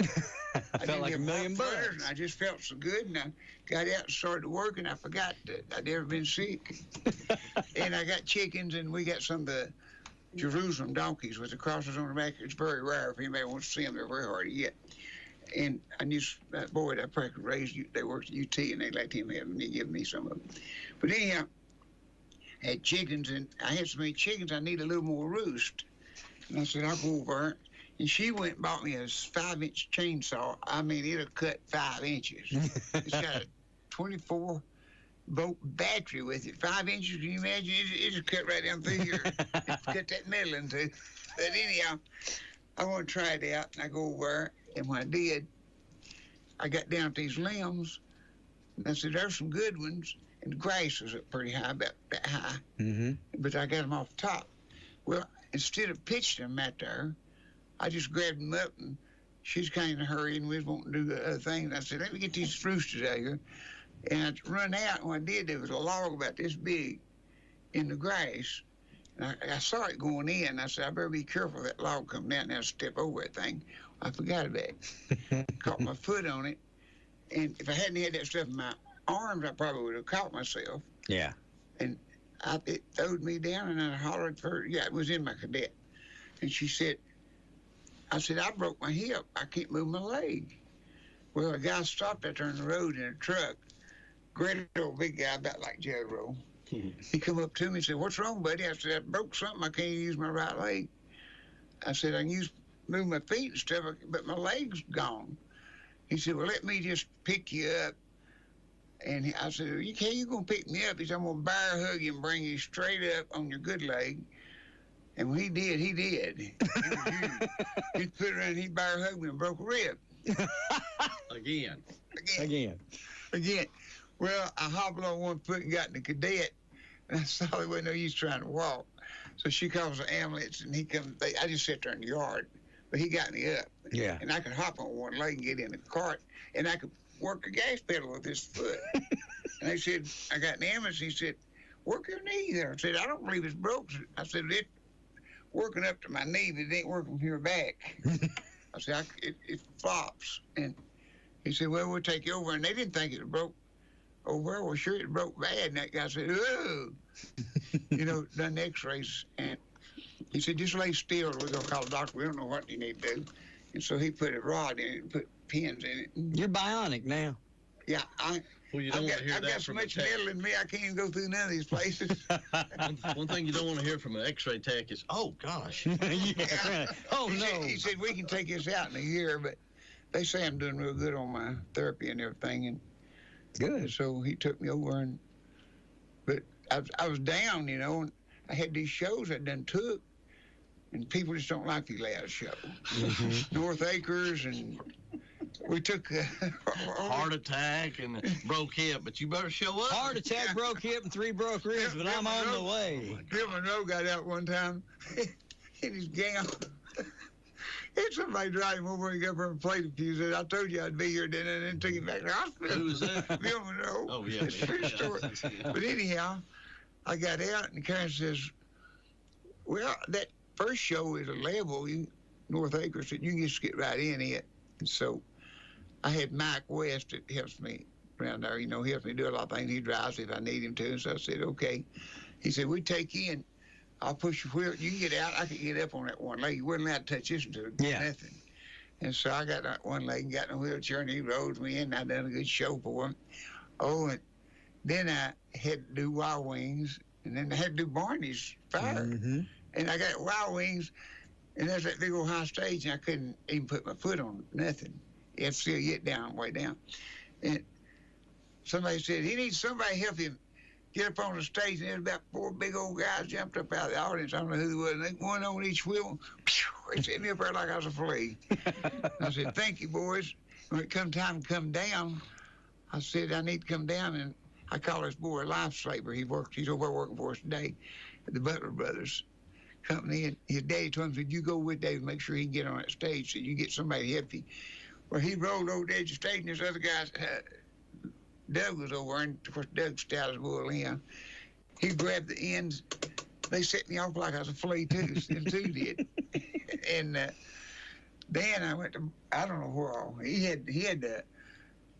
I felt like $1 million. And I just felt so good. And I got out and started working. I forgot that I'd ever been sick. And I got chickens, and we got some of the Jerusalem donkeys with the crosses on the back. It's very rare. If anybody wants to see them, they're very hard to get. And I knew that boy that I practically raised, they worked at UT, and they let him have them, and he gave me some of them. But anyhow, I had chickens, and I had so many chickens, I need a little more roost. And I said, I'll go over. And she went and bought me a 5-inch chainsaw. I mean, it'll cut 5 inches. It's got a 24-volt battery with it. 5 inches, can you imagine? It'll cut right down through here. Cut that metal into. But anyhow, I want to try it out, and I go over. And when I did, I got down to these limbs, and I said, there's some good ones, and the grass was up pretty high, about that high. Mm-hmm. But I got them off the top. Well, instead of pitching them out there, I just grabbed them up, and she's kind of in a hurry, and we was wanting to do the other thing. And I said, let me get these roosters out here. And I run out, and when I did, there was a log about this big in the grass. And I saw it going in. I said, I better be careful that log come down and I'll step over that thing. I forgot about it. Caught my foot on it. And if I hadn't had that stuff in my arms, I probably would have caught myself. Yeah. And it throwed me down, and I hollered for her. Yeah, it was in my cadet. And she said, I said, I broke my hip. I can't move my leg. Well, a guy stopped out there on the road in a truck. Great old big guy, about like Jerry Roll. He come up to me and said, what's wrong, buddy? I said, I broke something. I can't use my right leg. I said, I can move my feet and stuff, but my leg's gone. He said, well, let me just pick you up. And I said, well, you're going to pick me up. He said, I'm going to bear hug you and bring you straight up on your good leg. And when he did. He put it around, he bear hugged me and broke a rib. Again. Well, I hobbled on one foot and got in the cadet, and I saw there wasn't no use trying to walk. So she calls the ambulance, and he comes. I just sat there in the yard, but he got me up. Yeah. And I could hop on one leg and get in the cart, and I could work the gas pedal with this foot. And they said, I got an ambulance. He said, work your knee there. I said, I don't believe it's broke. I said, it's working up to my knee, but it ain't working from here back. I said, it flops. And he said, well, we'll take you over. And they didn't think it broke. Oh, well, sure, it broke bad. And that guy said, oh, done x-rays. And he said, just lay still. We're going to call the doctor. We don't know what you need to do. And so he put a rod in it and put pins in it. You're bionic now. Yeah, Well, you don't want to hear I've that got so from much a tech. metal in me, I can't even go through none of these places. One thing you don't want to hear from an x-ray tech is, oh, gosh. Yeah. Oh, no. He said, we can take this out in a year, but they say I'm doing real good on my therapy and everything. And good. So he took me over, but I was down, and I had these shows I done took, and people just don't like you lay out a show. Mm-hmm. North Acres and we took heart attack and broke hip, but you better show up. Heart attack, broke hip, and 3 broke ribs, but I'm on the way. Bill Monroe got out one time in his gown. And somebody drive him over and got up and played a few. Said, I told you I'd be here then, and then took him back to the hospital. Who was that? Bill Monroe. Oh, yeah. It's a true story. But anyhow, I got out, and Karen says, well, that first show is a level, North Acres, and you can just get right in it. And so I had Mike West that helps me around there, helps me do a lot of things. He drives if I need him to. And so I said, okay. He said, we take you in. I'll push your wheel. You can get out. I can get up on that one leg. You wasn't allowed to touch this until nothing. And so I got that one leg and got in a wheelchair, and he rode me in. I done a good show for him. Oh, and then I had to do Wild Wings, and then I had to do Barney's Fire. Mm-hmm. And I got Wild Wings, and there's that big old high stage, and I couldn't even put my foot on nothing. You have to still get down, way down. And somebody said, he needs somebody to help him get up on the stage, and there's about 4 big old guys jumped up out of the audience. I don't know who they was. And they, one on each wheel. They set me up there like I was a flea. I said, thank you, boys. When it come time to come down, I said, I need to come down. And I call this boy a lifesaver. He's over working for us today at the Butler Brothers Company. And his daddy told him, said, you go with Dave and make sure he can get on that stage so you get somebody to help you. Well, he rolled over the edge of the stage, and this other guy, Doug was over, and of course Doug's stout as bull in. He grabbed the ends. They set me off like I was a flea too, and Sue did. And then I went to, I don't know where all. He had the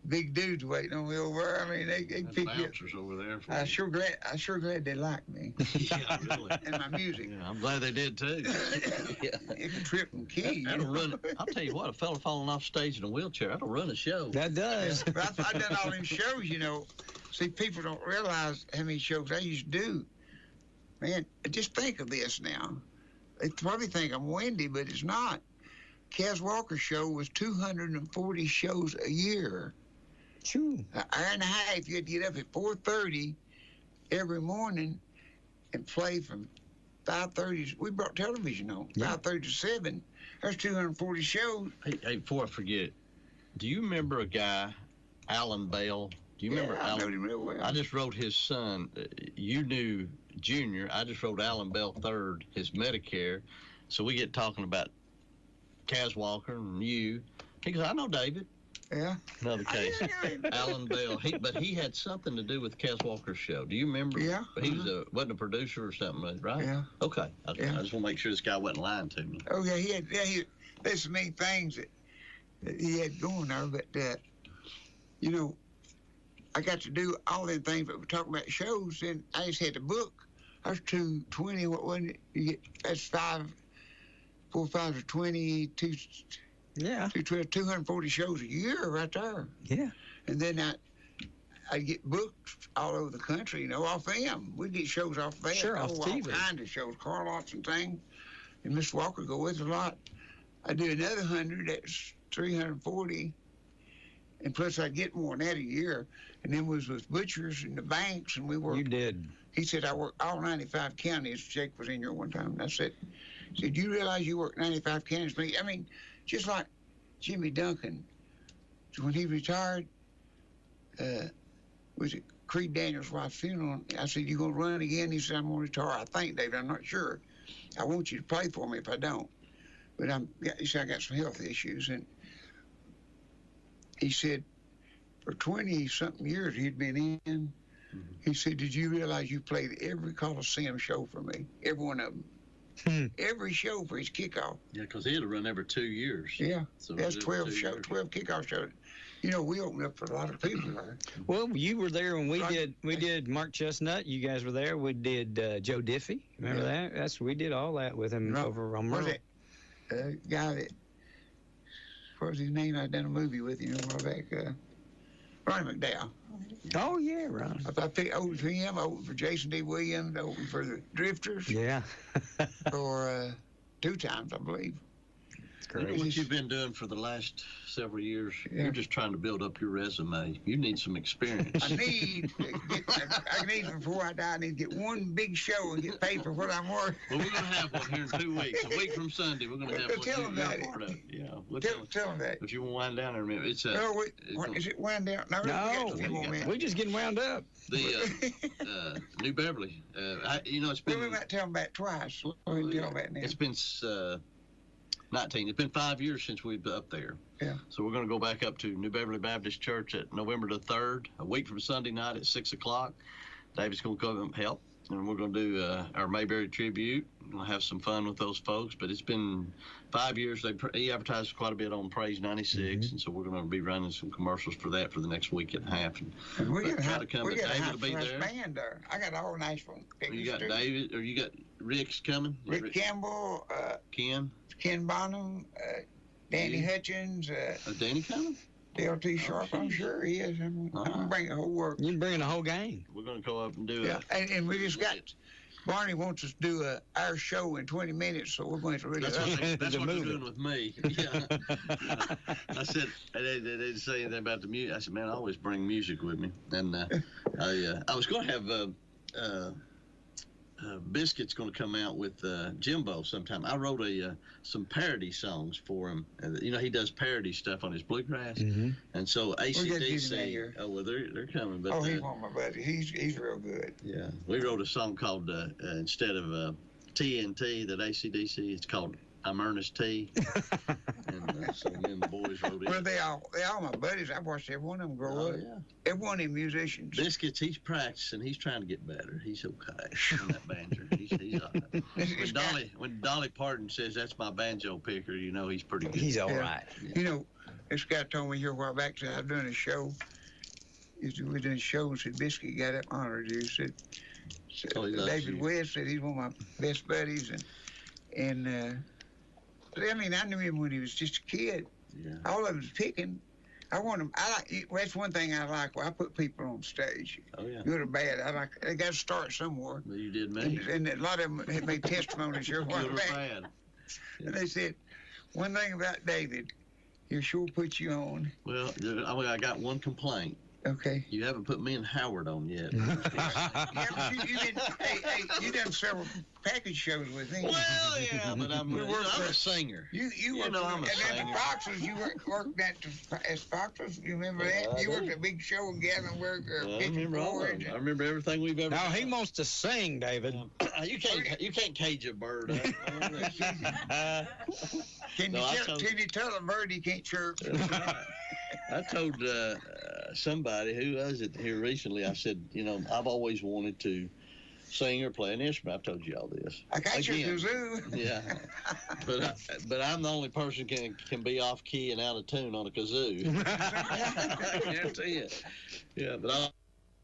big dudes waiting on me over there. I mean, they picked me up. Over there. I sure glad they liked me. Yeah, really. And my music. Yeah, I'm glad they did too. It can trip and key. That'll run. I'll tell you what, a fella falling off stage in a wheelchair, that'll run a show. That does. But I've done all them shows, See, people don't realize how many shows I used to do. Man, just think of this now. They probably think I'm windy, but it's not. Kaz Walker's show was 240 shows a year. True. An hour and a half. You had to get up at 4:30 every morning and play from 5:30. We brought television on. 5:30 to 7. There's 240 shows. Hey, before I forget, do you remember a guy, Alan Bell? Do you remember Alan? I know him real well. I just wrote his son. You knew Junior. I just wrote Alan Bell third, his Medicare. So we get talking about Kaz Walker and you. He goes, I know David. Yeah. Another case. Alan Bell. But he had something to do with Kaz Walker's show. Do you remember? Yeah. He was wasn't a producer or something, right? Yeah. Okay. I just want to make sure this guy wasn't lying to me. Oh, yeah. There's so many things that he had going there, but, I got to do all them things, but we're talking about shows, and I just had to book. There's 220, what wasn't it? That's 4 or 5 or 20, 240 shows a year right there. Yeah. And then I'd get booked all over the country, off them. We'd get shows off them. Sure, off TV. All kinds of shows, car lots and things. And Miss Walker go with a lot. I'd do another 100, that's 340. And plus I'd get more than that a year. And then we was with butchers and the banks, and we worked. You did. He said, I worked all 95 counties. Jake was in here one time, and I said, do you realize you work 95 counties? I mean, just like Jimmy Duncan, when he retired, was it Creed Daniels' wife's funeral? I said, you going to run again? He said, I'm going to retire. I think, David, I'm not sure. I want you to play for me if I don't. But he said, I got some health issues. And he said, for 20-something years he'd been in, he said, did you realize you played every Coliseum show for me? Every one of them. Every show for his kickoff. Yeah, because he had to run every 2 years. Yeah, so that's 12 kickoff shows. We opened up for a lot of people there. Well, you were there when we did Mark Chestnut. You guys were there. We did Joe Diffie. Remember that? We did all that with him over on Merle. Guy that, what was his name? I'd done a movie with him a while back. Ronnie McDowell. Oh, yeah, Ron. I picked opened for him. I opened for Jason D. Williams. I opened for the Drifters. Yeah. For 2 times, I believe. You know what you've been doing for the last several years? Yeah. You're just trying to build up your resume. You need some experience. I need before I die, I need to get one big show and get paid for what I'm worth. Well, we're going to have one here in 2 weeks. A week from Sunday, we're going to have one. Tell them about part of it. Yeah. We'll tell them that. But you want to wind down there a minute. It's is it wind down? No, we're just getting wound up. The New Beverly. It's been. We might tell them about twice. We can tell them about now. It's been 19. It's been 5 years since we've been up there. Yeah. So we're going to go back up to New Beverly Baptist Church at November the 3rd, a week from Sunday night at 6 o'clock. David's going to come and help, and we're going to do our Mayberry tribute. We're going to have some fun with those folks. But it's been 5 years. He advertised quite a bit on Praise 96, and so we're going to be running some commercials for that for the next week and a half. And we got try to come. we got David a will be there. Band there. I got all Nashville. You got David, or you got Rick's coming? Rick Campbell, Ken Bonham, Danny Hutchins. Danny coming? L.T. Sharp, I'm sure he is. I'm going to bring the whole work. You're bringing the whole gang. We're going to go up and do it. Yeah, and we just got... Barney wants us to do our show in 20 minutes, so we're going to really... That's what they're doing with me. Yeah. I said, they didn't say anything about the music. I said, man, I always bring music with me. And I was going to have... Biscuit's going to come out with Jimbo sometime. I wrote some parody songs for him. He does parody stuff on his bluegrass, and so AC/DC. Oh well, they're coming. But he's one of my buddies. He's real good. Yeah, we wrote a song called instead of TNT that AC/DC, it's called I'm Ernest T. And so me and the boys wrote it. Well, they all my buddies. I watched every one of them grow up. Yeah. Every one of them musicians. Biscuits, he's practicing. He's trying to get better. He's okay on that banjo. He's all right. When Dolly Parton says that's my banjo picker, he's pretty good. He's all right. Yeah. This guy told me here a while back, said I was doing a show. We were doing a show, and said Biscuit got up and honored you. Said David WYSH said he's one of my best buddies, and I knew him when he was just a kid. Yeah. All of them's picking. That's one thing I like. I put people on stage. Oh, yeah. Good or bad. They got to start somewhere. Well, you did me. And a lot of them had made testimonies here a while back. Bad. Yeah. And they said, one thing about David, he'll sure put you on. Well, I got one complaint. Okay. You haven't put me and Howard on yet. You done several package shows with him. Well, yeah, but I'm a singer. You know I'm a singer. And at Fox's, you worked at Fox's. You remember that? You worked a big show in Gatlinburg. I remember everything we've ever. Now he wants to sing, David. You can't cage a bird up. Can you tell a bird he can't chirp? I told somebody, who was it here recently, I said, I've always wanted to sing or play an instrument. I've told you all this. I got your kazoo. Yeah. But I'm the only person can be off key and out of tune on a kazoo. I guarantee you. Yeah, but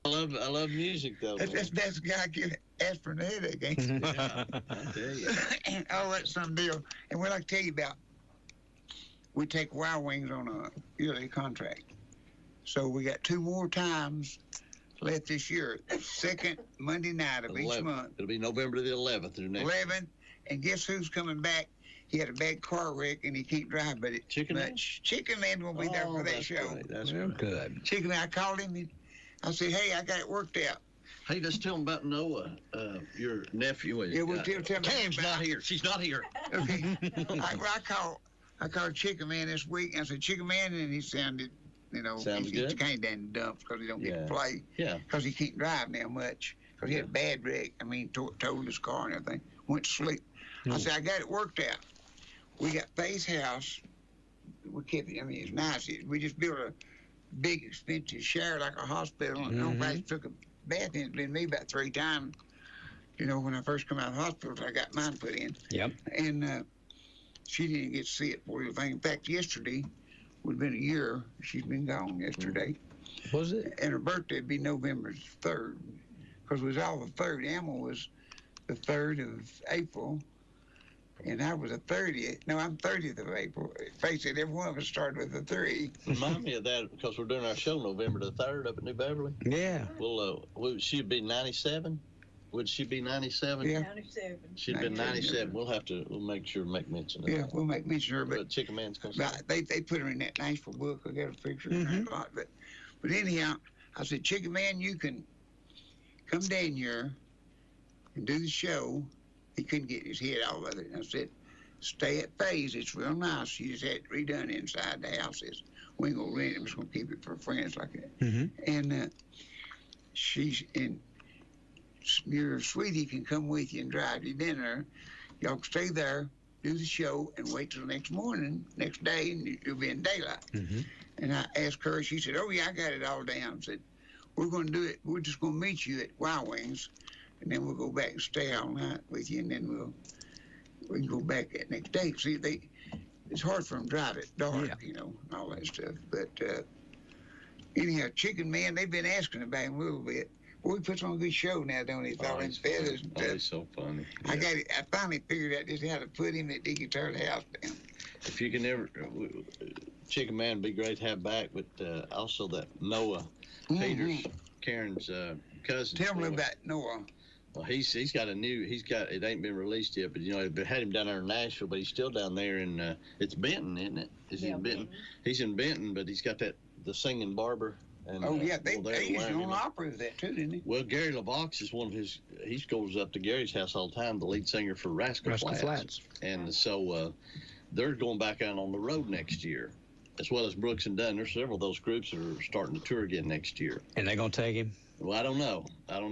I love music though. That's the guy get aspirin a headache, ain't it? Yeah, I tell you. Oh, that's some deal. And what I tell you about, we take Wild Wings on a yearly contract. So we got 2 more times left this year. Second Monday night of each month. It'll be November the 11th. 11th. And guess who's coming back? He had a bad car wreck and he can't drive, but Chicken Man? Chicken Man will be there for that show. Great. That's good. Chicken Man, I called him and I said, hey, I got it worked out. Hey, let's tell him about Noah, your nephew. Yeah, we'll tell him. Cam's not here. She's not here. Okay. I called Chicken Man this week and I said, Chicken Man, and he sounded, he's kind of down in the dumps because he don't get to play. Yeah. Because he can't drive now much. Because he had a bad wreck. Totaled his car and everything. Went to sleep. I said, I got it worked out. We got Faye's house. We kept it. It's nice. We just built a big, expensive shower like a hospital. And nobody took a bath in it. It's been me about 3 times. When I first come out of the hospital, I got mine put in. Yep. And she didn't get to see it for anything. In fact, yesterday would have been a year. She's been gone yesterday. Was it? And her birthday would be November 3rd. Because it was all the 3rd. Emma was the 3rd of April. And I was the 30th. No, I'm 30th of April. Face it, every one of us started with a 3. Remind me of that because we're doing our show November the 3rd up at New Beverly. Yeah. Well, she'd be 97. Would she be 97? Yeah. 97. She'd been 97. We'll make sure to make mention of that. Yeah, we'll make mention of her. But Chicken Man's going to they put her in that Nashville book. I got a picture of her a lot. But anyhow, I said, Chicken Man, you can come down here and do the show. He couldn't get his head out of it. And I said, stay at Faye's. It's real nice. You just had it redone inside the house. We ain't going to rent it. I'm just going to keep it for friends like that. And your sweetie can come with you and drive you dinner. Y'all can stay there, do the show, and wait till next day, and you'll be in daylight. And I asked her, she said, oh, yeah, I got it all down. I said, we're going to do it. We're just going to meet you at Y Wings, and then we'll go back and stay all night with you, and then we can go back that next day. See, it's hard for them to drive at dark, and all that stuff. But anyhow, Chicken Man, they've been asking about him a little bit. Boy, he puts on a good show now, don't he? All them feathers and stuff. He's so funny. I finally figured out just how to put him that he could tear the house down. If you can ever, Chicken Man would be great to have back, but also that Noah Peters, Karen's cousin. Tell me about Noah. Well, he's got it ain't been released yet, but they had him down there in Nashville, but he's still down there in it's Benton, isn't it? Is he in Benton? He's in Benton, but he's got the singing barber. And, they used to on opera with that too, didn't they? Well, Gary LaVox is one of his. He goes up to Gary's house all the time. The lead singer for Rascal Flatts. And so they're going back out on the road next year, as well as Brooks and Dunn. There's several of those groups that are starting to tour again next year. And they're going to take him? Well, I don't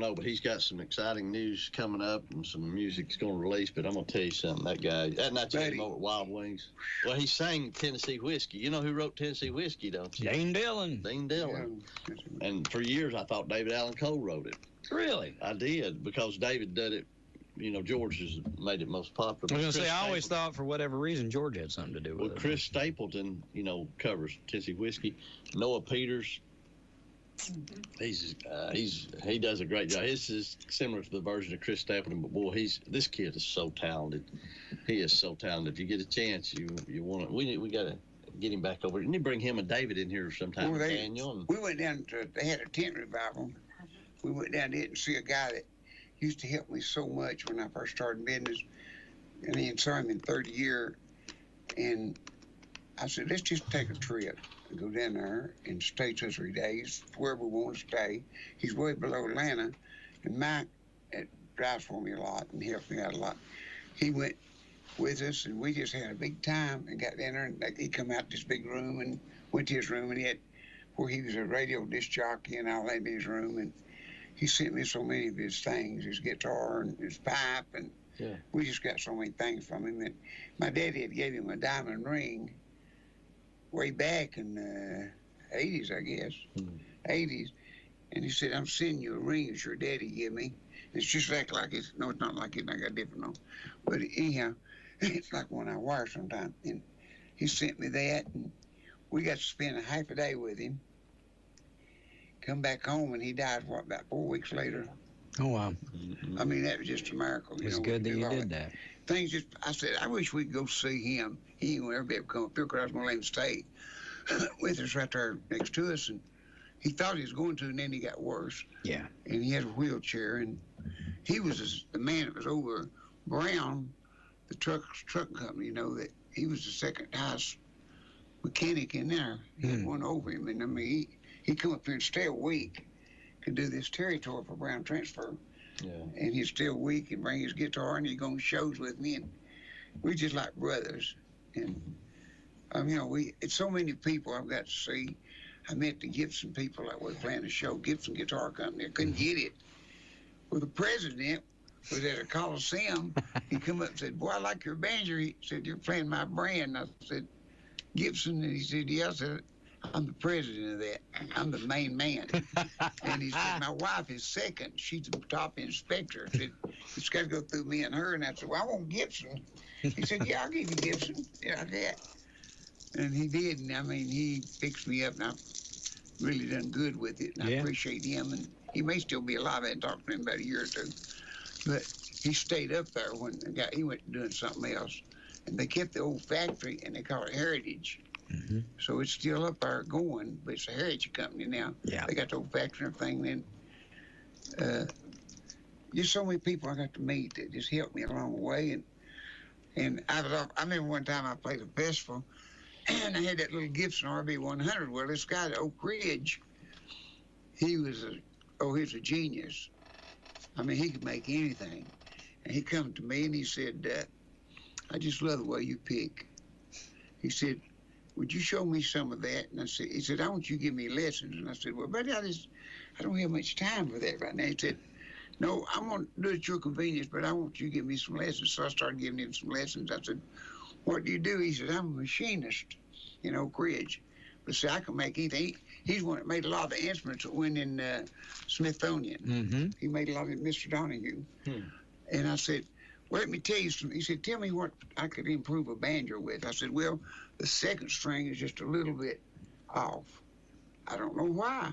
know, but he's got some exciting news coming up and some music's going to release. But I'm going to tell you something. That guy, not you over at Wild Wings. Well, he sang Tennessee Whiskey. You know who wrote Tennessee Whiskey, don't you? Dean Dillon. Yeah. And for years, I thought David Allan Coe wrote it. Really? I did, because David did it. George has made it most popular. I was going to say, I always thought for whatever reason George had something to do with it. Well, Chris Stapleton, covers Tennessee Whiskey. Noah Peters. He does a great job. His is similar to the version of Chris Stapleton, but boy, this kid is so talented. He is so talented. If you get a chance, you want to. We got to get him back over. Didn't you bring him and David in here sometime, Daniel? We went down to. They had a tent revival. We went down there and see a guy that used to help me so much when I first started business, and I saw him in 30 years. And I said, let's just take a trip. Go down there and stay 2 or 3 days, wherever we want to stay. He's way below Atlanta, and Mike drives for me a lot and helps me out a lot. He went with us, and we just had a big time and got down there, and he come out this big room and went to his room, and he had where he was a radio disc jockey and all that in his room, and he sent me so many of his things, his guitar and his pipe, and we just got so many things from him. And my daddy had gave him a diamond ring way back in the 80s, I guess, 80s. And he said, I'm sending you a ring that your daddy gave me. It's just like it's not like it, I got different on. But anyhow, it's like one I wear sometimes. And he sent me that, and we got to spend a half a day with him. Come back home, and he died, about 4 weeks later. Oh, wow. I mean, that was just a miracle. It's good that you did that. Things just, I said, I wish we could go see him. He ain't gonna ever be able to come up here, because I was going to let him stay with us right there next to us. And he thought he was going to, and then he got worse. Yeah. And he had a wheelchair, and he was the man that was over Brown, the truck company, that he was the second highest mechanic in there. He had one over him. And I mean, he'd come up here and stay a week, could do this territory for Brown Transfer. Yeah. And he'd stay a week and bring his guitar, and he'd go on shows with me, and we just like brothers. And it's so many people I've got to see. I met the Gibson people that were playing the show, Gibson Guitar Company. I couldn't get it. Well, the president was at a Coliseum. He come up and said, boy, I like your banjo. He said, you're playing my brand. I said, Gibson? And he said, yeah. I said, I'm the president of that. I'm the main man. And he said, my wife is second. She's the top inspector. I said, it's got to go through me and her. And I said, well, I want Gibson. He said, yeah, I'll give you Gibson. Yeah, that. And he did. And I mean, he fixed me up, and I've really done good with it. And I appreciate him. And he may still be alive. I hadn't talked to him about a year or two. But he stayed up there when he went doing something else. And they kept the old factory, and they call it Heritage. Mm-hmm. So it's still up there going, but it's a Heritage Company now. Yeah. They got the old factory and everything. Then just so many people I got to meet that just helped me along the way. And I remember one time I played a festival, and I had that little Gibson RB100. Well, this guy at Oak Ridge, he was a genius. I mean, he could make anything. And he come to me and he said, I just love the way you pick. He said, would you show me some of that? And he said, I want you to give me lessons. And I said, well, buddy, I don't have much time for that right now. He said, no, I'm going to do it at your convenience, but I want you to give me some lessons. So I started giving him some lessons. I said, what do you do? He said, I'm a machinist in Oak Ridge. But see, I can make anything. He's one that made a lot of the instruments that went in Smithsonian. Mm-hmm. He made a lot of it, Mr. Donahue. And I said, well, let me tell you something. He said, tell me what I could improve a banjo with. I said, well, the second string is just a little bit off. I don't know why.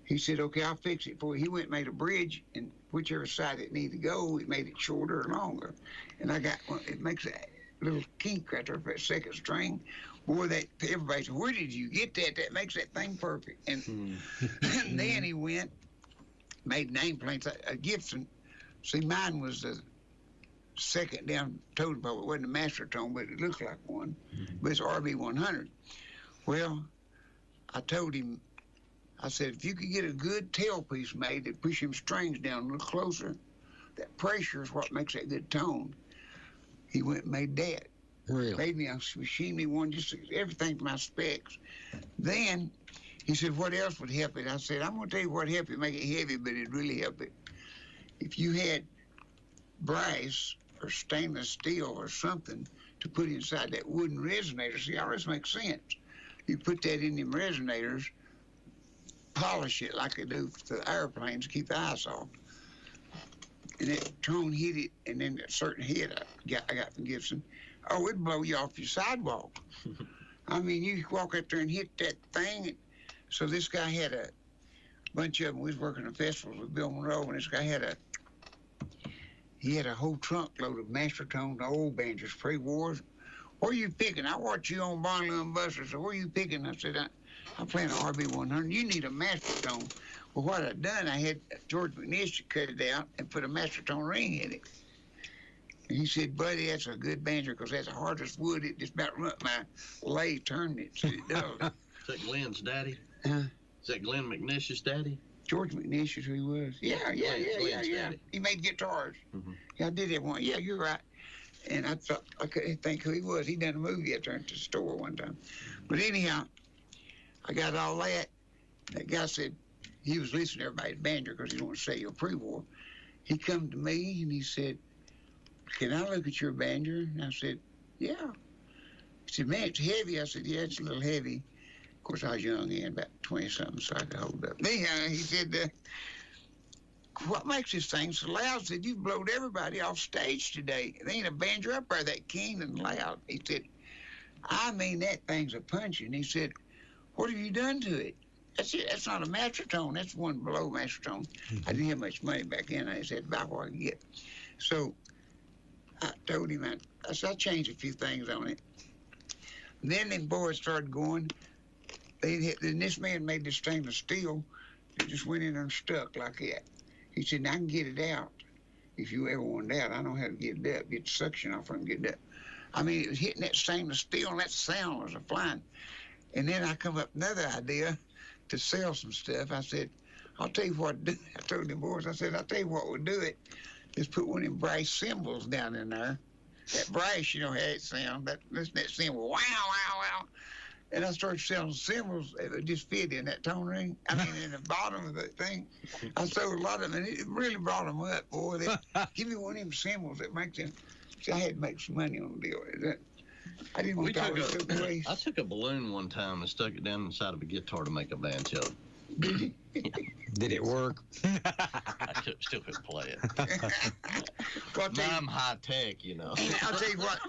He said, okay, I'll fix it for you. He went and made a bridge, and whichever side it needed to go, he made it shorter or longer. And I got one, it makes a little kink right there for that second string. Boy, everybody said, where did you get that? That makes that thing perfect. And, and then he went, made nameplates. A Gibson, see, mine was the second down totem pole. It wasn't a master tone, but it looked like one. But it's RB100. Well, I told him, I said, if you could get a good tailpiece made that push them strings down a little closer, that pressure is what makes that good tone. He went and made that. Really? Made me machined me one, just everything to my specs. Then he said, what else would help it? I said, I'm going to tell you what helped it make it heavy, but it'd really help it. If you had brass or stainless steel or something to put inside that wooden resonator, see, all this makes sense. You put that in them resonators, polish it like they do for the airplanes, keep the ice off. And that tone hit it, and then that certain hit I got from Gibson, oh, it'd blow you off your sidewalk. I mean, you walk up there and hit that thing. So this guy had a bunch of them. We was working at festivals with Bill Monroe, and this guy had a whole trunk load of master tones, old banjos, pre-wars. Where are you picking? I watched you on Barnley and Buster, so where are you picking? I said, I'm playing an RB100. You need a master tone. Well, what I'd done, I had George McNish cut it out and put a master tone ring in it. And he said, buddy, that's a good banjo because that's the hardest wood. It just about run my lathe turned it, so it does. Is that Glenn's daddy? Is that Glenn McNish's daddy? George McNish is who he was. Yeah. Daddy. He made guitars. Yeah, I did that one. Yeah, you're right. And I thought, I couldn't think who he was. He done a movie at the store one time. But anyhow, I got all that. That guy said, he was listening to everybody's banjo because he didn't want to say your pre-war. He come to me and he said, can I look at your banjo? And I said, yeah. He said, man, it's heavy. I said, yeah, it's a little heavy. Of course, I was young then, about 20-something, so I could hold up. Anyhow, he said, what makes this thing so loud? I said, you blowed everybody off stage today. There ain't a banjo up there that keen and loud. He said, I mean, that thing's a punching. He said, what have you done to it? That's it. That's not a master tone. That's one below master tone. I didn't have much money back then. I said, about what I could get. So I told him, I said, I changed a few things on it. And then them boys started going. Then this man made this stainless steel. It just went in there and stuck like that. He said, I can get it out if you ever want it out. I know how to get it up, get the suction off and get it up. I mean, it was hitting that stainless steel, and that sound was a flying. And then I come up with another idea to sell some stuff. I said, I'll tell you what to do. I told them boys, I said, I'll tell you what we'll do it. Just put one of them brass cymbals down in there. That brass, you know how it sounds. Listen to that cymbal, wow, wow, wow. And I started selling cymbals that would just fit in that tone ring. I mean, in the bottom of the thing. I sold a lot of them, and it really brought them up, boy. Give me one of them cymbals that makes them. See, I had to make some money on the deal. I didn't want to go to waste. I took a balloon one time and stuck it down inside of a guitar to make a banjo. Did you? Did it work? I still couldn't play it. Well, I'm high tech, you know. I'll tell you what.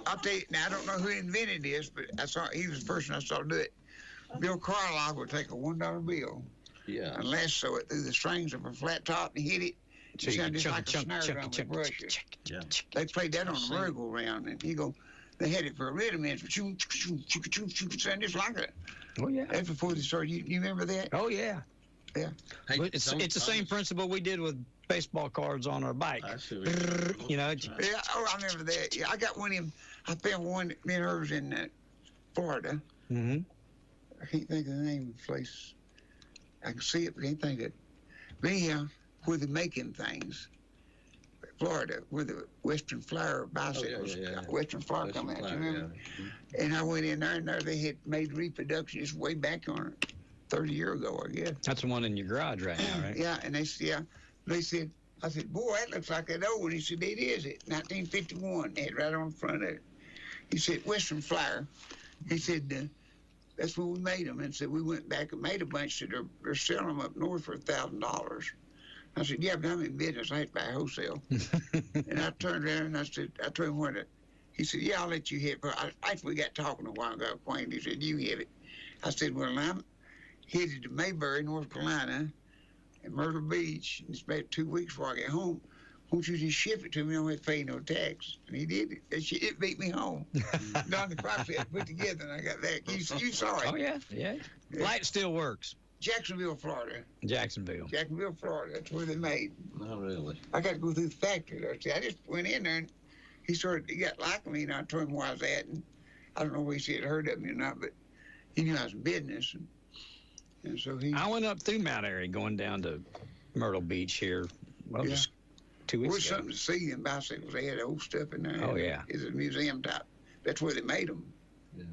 Now I don't know who invented this, but he was the person I saw do it. Bill Carlisle would take a $1 bill. Yeah. And lasso it through the strings of a flat top and hit it. It sounded just like a snare drum with brushes. Yeah. They played that on the merry-go-round, and they had it for a rhythm instrument. Sound just like it. Oh yeah. That's before they started. You remember that? Oh yeah. Yeah. Hey, it's the same principle we did with baseball cards on our bike. You know. Yeah. Oh, I remember that. Yeah, I got one of them. I found one. Me and her was in Florida. Mm-hmm. I can't think of the name of the place. I can see it, but I can't think of it. But anyhow, where they're making things. Florida, where the Western Flower bicycles, Western Flower come out, you remember? Yeah. And I went in there, and there they had made reproductions way back on 30 years ago, I guess. That's the one in your garage right now, right? Yeah, and they said, I said, boy, that looks like that old one. He said, it is it, 1951. They had right on the front of it. He said, Western Flower. He said, that's where we made them. And said, we went back and made a bunch that they're selling them up north for $1,000. I said, yeah, but I'm in business. I have to buy wholesale. And I turned around and I told him what it. He said, yeah, I'll let you hit it. After we got talking a while, got acquainted, he said, you hit it. I said, well, I'm headed to Mayberry, North Carolina, and Myrtle Beach. It's about 2 weeks before I get home. Won't you just ship it to me? I don't have to pay no tax. And he did it. It beat me home. Done the process put together, and I got that. You saw it. Oh, yeah. Light still works. Jacksonville, Florida. Jacksonville, Florida. That's where they made. Not really. I got to go through the factory there. See, I just went in there, and he got liking me, and I told him where I was at. And I don't know if he had heard of me or not, but he knew I was in business. And so I went up through Mount Airy going down to Myrtle Beach here. Well, just 2 weeks ago. There's something to see in bicycles. They had old stuff in there. Oh, yeah. It's a museum type. That's where they made them. Yeah.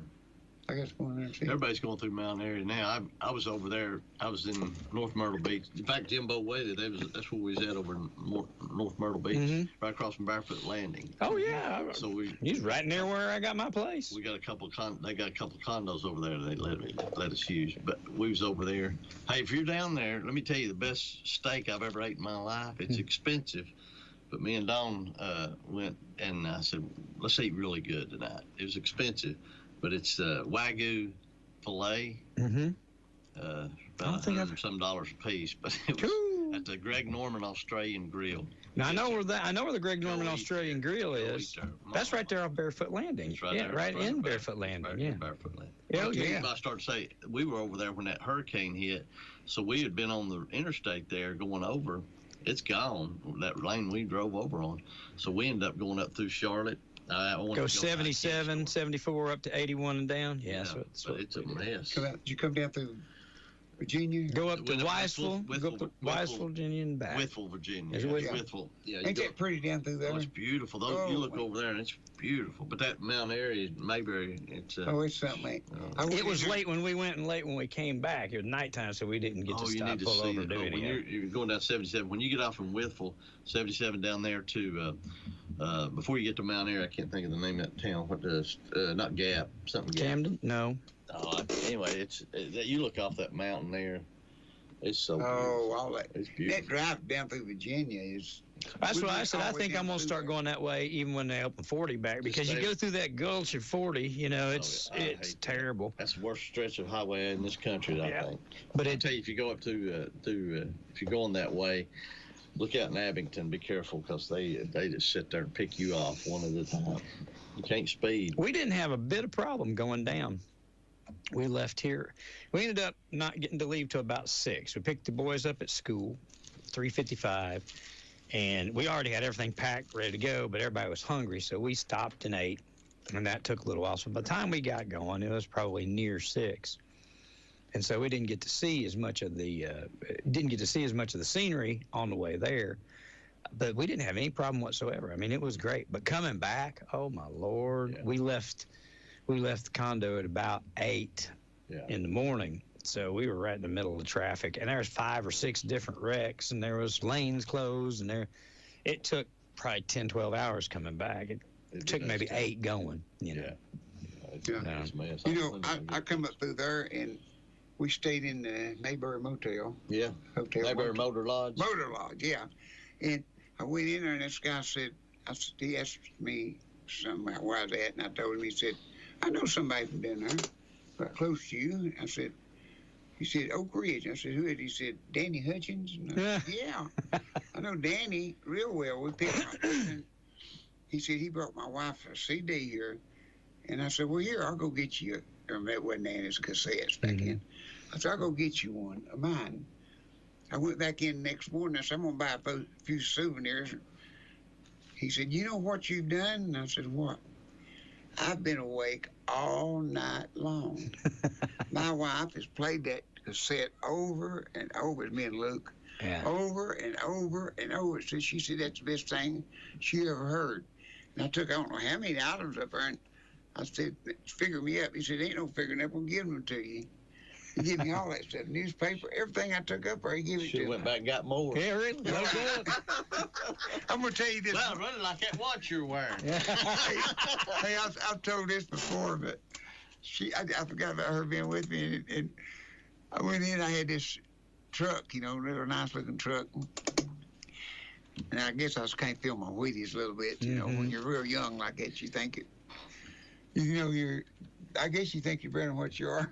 I guess going there and see. Everybody's going through Mount Airy now. I was over there. I was in North Myrtle Beach. In fact, Jimbo waited. That's where we was at over in North Myrtle Beach, right across from Barefoot Landing. Oh yeah. So he's right near where I got my place. We got a couple. They got a couple of condos over there. They let us use. But we was over there. Hey, if you're down there, let me tell you the best steak I've ever ate in my life. It's expensive. But me and Dawn went, and I said, let's eat really good tonight. It was expensive. But it's Wagyu filet, about $100 a piece. But it was at the Greg Norman Australian Grill. Now I know where the Greg Norman Australian Grill is. That's right there off Barefoot Landing. Right in Barefoot Landing. Yeah. Barefoot Landing. I started to say we were over there when that hurricane hit, so we had been on the interstate there going over. It's gone. That lane we drove over on, so we ended up going up through Charlotte. Go 77, 74 up to 81 and down. Yeah, but it's a mess. Did you come down through Virginia? Go up to Wysville, Virginia, and back. Whitfield, Virginia. Whitfield. Yeah, ain't that pretty down through there? Oh, it's beautiful. You look over there and it's beautiful. But that Mount Airy, Mayberry, it's it's something. It was late when we went and late when we came back. It was nighttime, so we didn't get to stop, pull over, do anything. When you're going down 77, when you get off from Whitfield, 77 down there to before you get to Mount Airy, I can't think of the name of that town. What does not Gap? Something Gap. Camden? No. Anyway, it's you look off that mountain there. It's so beautiful. All that. It's beautiful. That drive down through Virginia is. That's what I said. I think I'm going to start going that way even when they open 40 back, because you go through that gulch at 40, it's terrible. That's the worst stretch of highway in this country, I think. But I tell you, if you go up to if you're going that way, look out in Abington. Be careful, because they just sit there and pick you off one at a time. You can't speed. We didn't have a bit of problem going down. We left here. We ended up not getting to leave till about 6. We picked the boys up at school, 3:55, and we already had everything packed, ready to go, but everybody was hungry, so we stopped and ate, and that took a little while. So by the time we got going, it was probably near 6. And so we didn't get to see as much of the scenery on the way there, but we didn't have any problem whatsoever. I mean, it was great. But coming back, oh my Lord, we left the condo at about 8 in the morning. So we were right in the middle of the traffic, and there was 5 or 6 different wrecks, and there was lanes closed, and it took probably 10, 12 hours coming back. It took maybe 8 going, you know. I come up through there, and we stayed in the Mayberry Motel. Yeah. Hotel. Mayberry Motor Lodge. Motor Lodge, yeah. And I went in there, and this guy said, he asked me something about where I was at, and I told him, he said, I know somebody from down there, right close to you. He said, Oak Ridge. I said, who is it? He said, Danny Hutchins. And I said, yeah, I know Danny real well. We picked up. He said, he brought my wife a CD here. And I said, well, here, I'll go get you. That wasn't Danny's cassettes back then. I said, I'll go get you one of mine. I went back in the next morning. I said, I'm going to buy a few souvenirs. He said, you know what you've done? And I said, what? I've been awake all night long. My wife has played that cassette over and over, it's me and Luke, over and over and over. So she said, that's the best thing she ever heard. And I took, I don't know how many items up there, and I said, figure me up. He said, ain't no figuring up, we'll give them to you. He gave me all that stuff, newspaper, everything I took up there, he gave it to me. She went back and got more. Yeah, really? No good. I'm going to tell you this. Well, running like that watch you're wearing. Hey, I've told this before, but I forgot about her being with me, and I went in, I had this truck, you know, little nice-looking truck, and I guess I just can't feel my Wheaties a little bit, you know, when you're real young like that, you think it, you know, I guess you think you're better than what you are.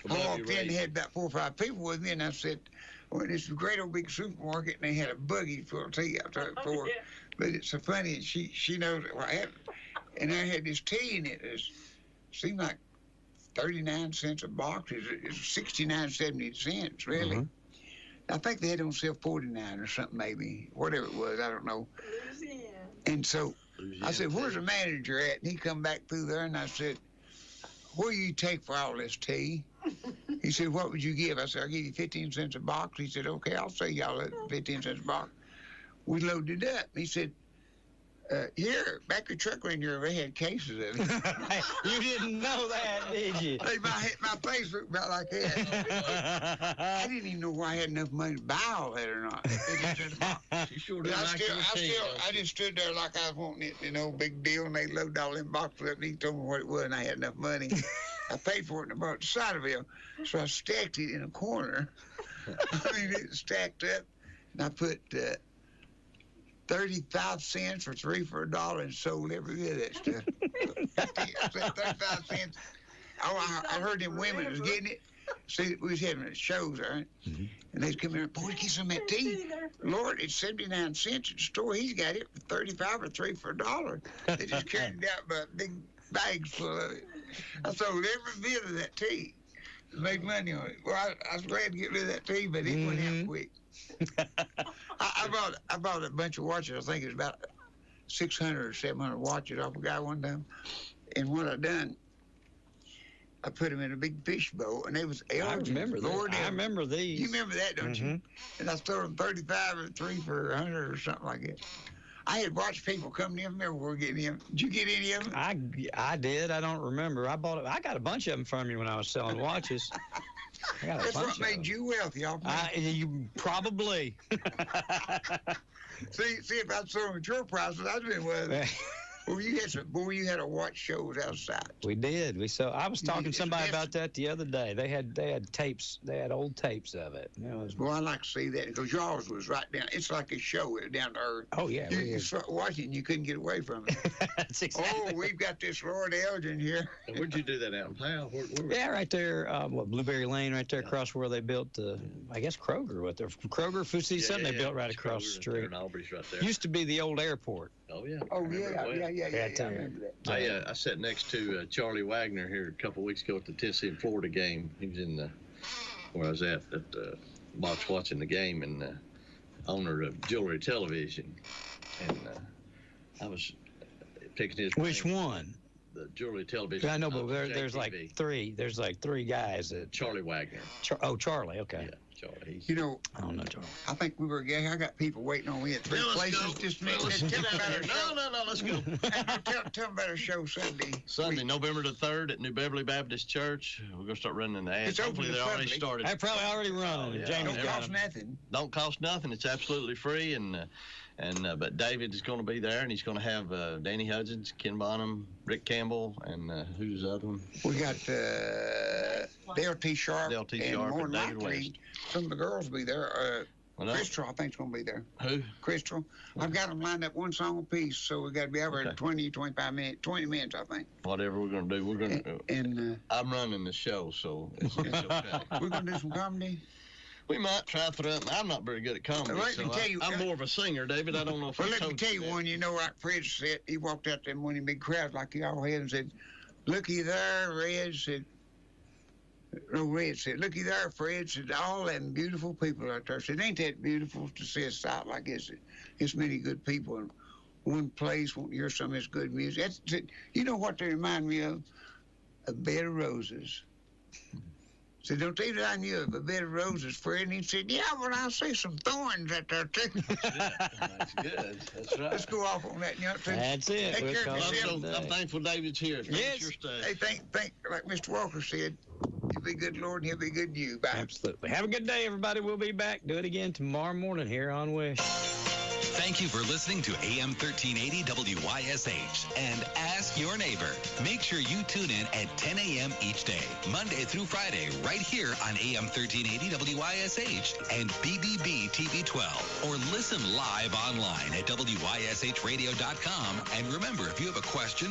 I walked in and had about 4 or 5 people with me, and I said, well, this is a great old big supermarket, and they had a buggy full of tea out there for her. But it's so funny, and she knows what happened. And I had this tea, and it seemed like 39 cents a box. It's 69.70 cents, really. I think they had it on sale 49 or something, maybe. Whatever it was, I don't know. And so I said, where's the manager at? And he come back through there, and I said, what do you take for all this tea? He said, what would you give? I said, I'll give you 15 cents a box. He said, okay, I'll sell y'all 15 cents a box. We loaded it up. He said, here, back your truck when they had cases of it. You didn't know that, did you? My face looked about like that. I didn't even know why I had enough money to buy all that or not. She sure did I just stood there like I was wanting it, you know, big deal, and they loaded all them boxes up, and he told me what it was, and I had enough money. I paid for it, and I bought the Ciderville. So I stacked it in a corner. I mean, it stacked up, and I put 35 cents or 3 for $1 and sold every bit of that stuff. I said 35 cents. I heard them women was getting it. See, we was having shows, all right? And they'd come in, boy, get some of that tea. Lord, it's 79 cents at the store. He's got it for 35 or 3 for $1. They just carried it out by big bags full of it. I sold every bit of that tea. Made money on it. Well, I was glad to get rid of that tea, but it went out quick. I bought a bunch of watches. I think it was about 600 or 700 watches off a guy one time. And what I done, I put them in a big fish bowl, and they was Elgin. I remember these. You remember that, don't you? And I sold them 35 or 3 for 100 or something like that. I had watched people come in. Remember we were getting them. Did you get any of them? I did. I don't remember. I got a bunch of them from you when I was selling watches. That's what made you wealthy, y'all. You probably. See, if I'd sold them at your prices, I'd been wealthy. You had a watch shows outside. We did. I was talking to somebody about that the other day. They had tapes. They had old tapes of it. Well, I like to see that because yours was right down. It's like a show down to earth. Oh yeah. You start watching, you couldn't get away from it. That's exactly. Oh, we've got this Lord Elgin here. And where'd you do that out in Powell? Yeah, right there. Blueberry Lane, right there across where they built. I guess Kroger. Kroger Food something they built right across the street. And Aubrey's right there. Used to be the old airport. Oh yeah. Oh yeah. I remember that. I sat next to Charlie Wagner here a couple of weeks ago at the Tennessee and Florida game. He was in where I was at box watching the game, and owner of Jewelry Television, and I was picking his. Which one? The Jewelry Television. I know, but there's like 3. There's like 3 guys that. Charlie Wagner. Charlie. Okay. Yeah. Charlie. You know, I don't know Charlie. I think we were gay. I got people waiting on me at 3 places. Go. Just a minute. Tell them about our show. No, let's go. Tell them about our show Sunday. November the 3rd at New Beverly Baptist Church. We're going to start running the ads. It's Hopefully they already started. They're probably already running. Yeah. James Don't cost nothing. Don't cost nothing. It's absolutely free. But David is going to be there, and he's going to have Danny Hudgens, Ken Bonham, Rick Campbell, and who's the other one? We got Dale T. Sharp, and more than David likely, West. some of the girls will be there. Crystal, I think, is going to be there. Who? Crystal. I've got them lined up one song apiece, so we got to be over in 20 minutes, I think. Whatever we're going to do, we're going to. And I'm running the show, so it's okay. We're going to do some comedy. We might try for that. I'm not very good at comedy, I'm more of a singer, David. I don't know if let me tell you one. You know, like Fred said, he walked out there in one of the big crowds like y'all had and said, looky there, Red, said, Red said, "Looky there, Fred." Said, "All them beautiful people out there." Said, "Ain't that beautiful to see a sight like this? It's many good people in one place. Won't hear some of this good music." You know what they remind me of? A bed of roses. So don't think that I knew of a bed of roses, Fred. And he said, "Yeah, well, I see some thorns out there, too." That's good. That's right. Let's go off on that. That's it. Take care of yourself. I'm thankful David's here. Yes. Your stay. Hey, think, like Mr. Walker said, he'll be good, Lord, and he'll be good to you. Bye. Absolutely. Have a good day, everybody. We'll be back. Do it again tomorrow morning here on WYSH. Thank you for listening to AM 1380 WYSH and Ask Your Neighbor. Make sure you tune in at 10 a.m. each day, Monday through Friday, right here on AM 1380 WYSH and BBB TV 12. Or listen live online at WYSHradio.com. And remember, if you have a question,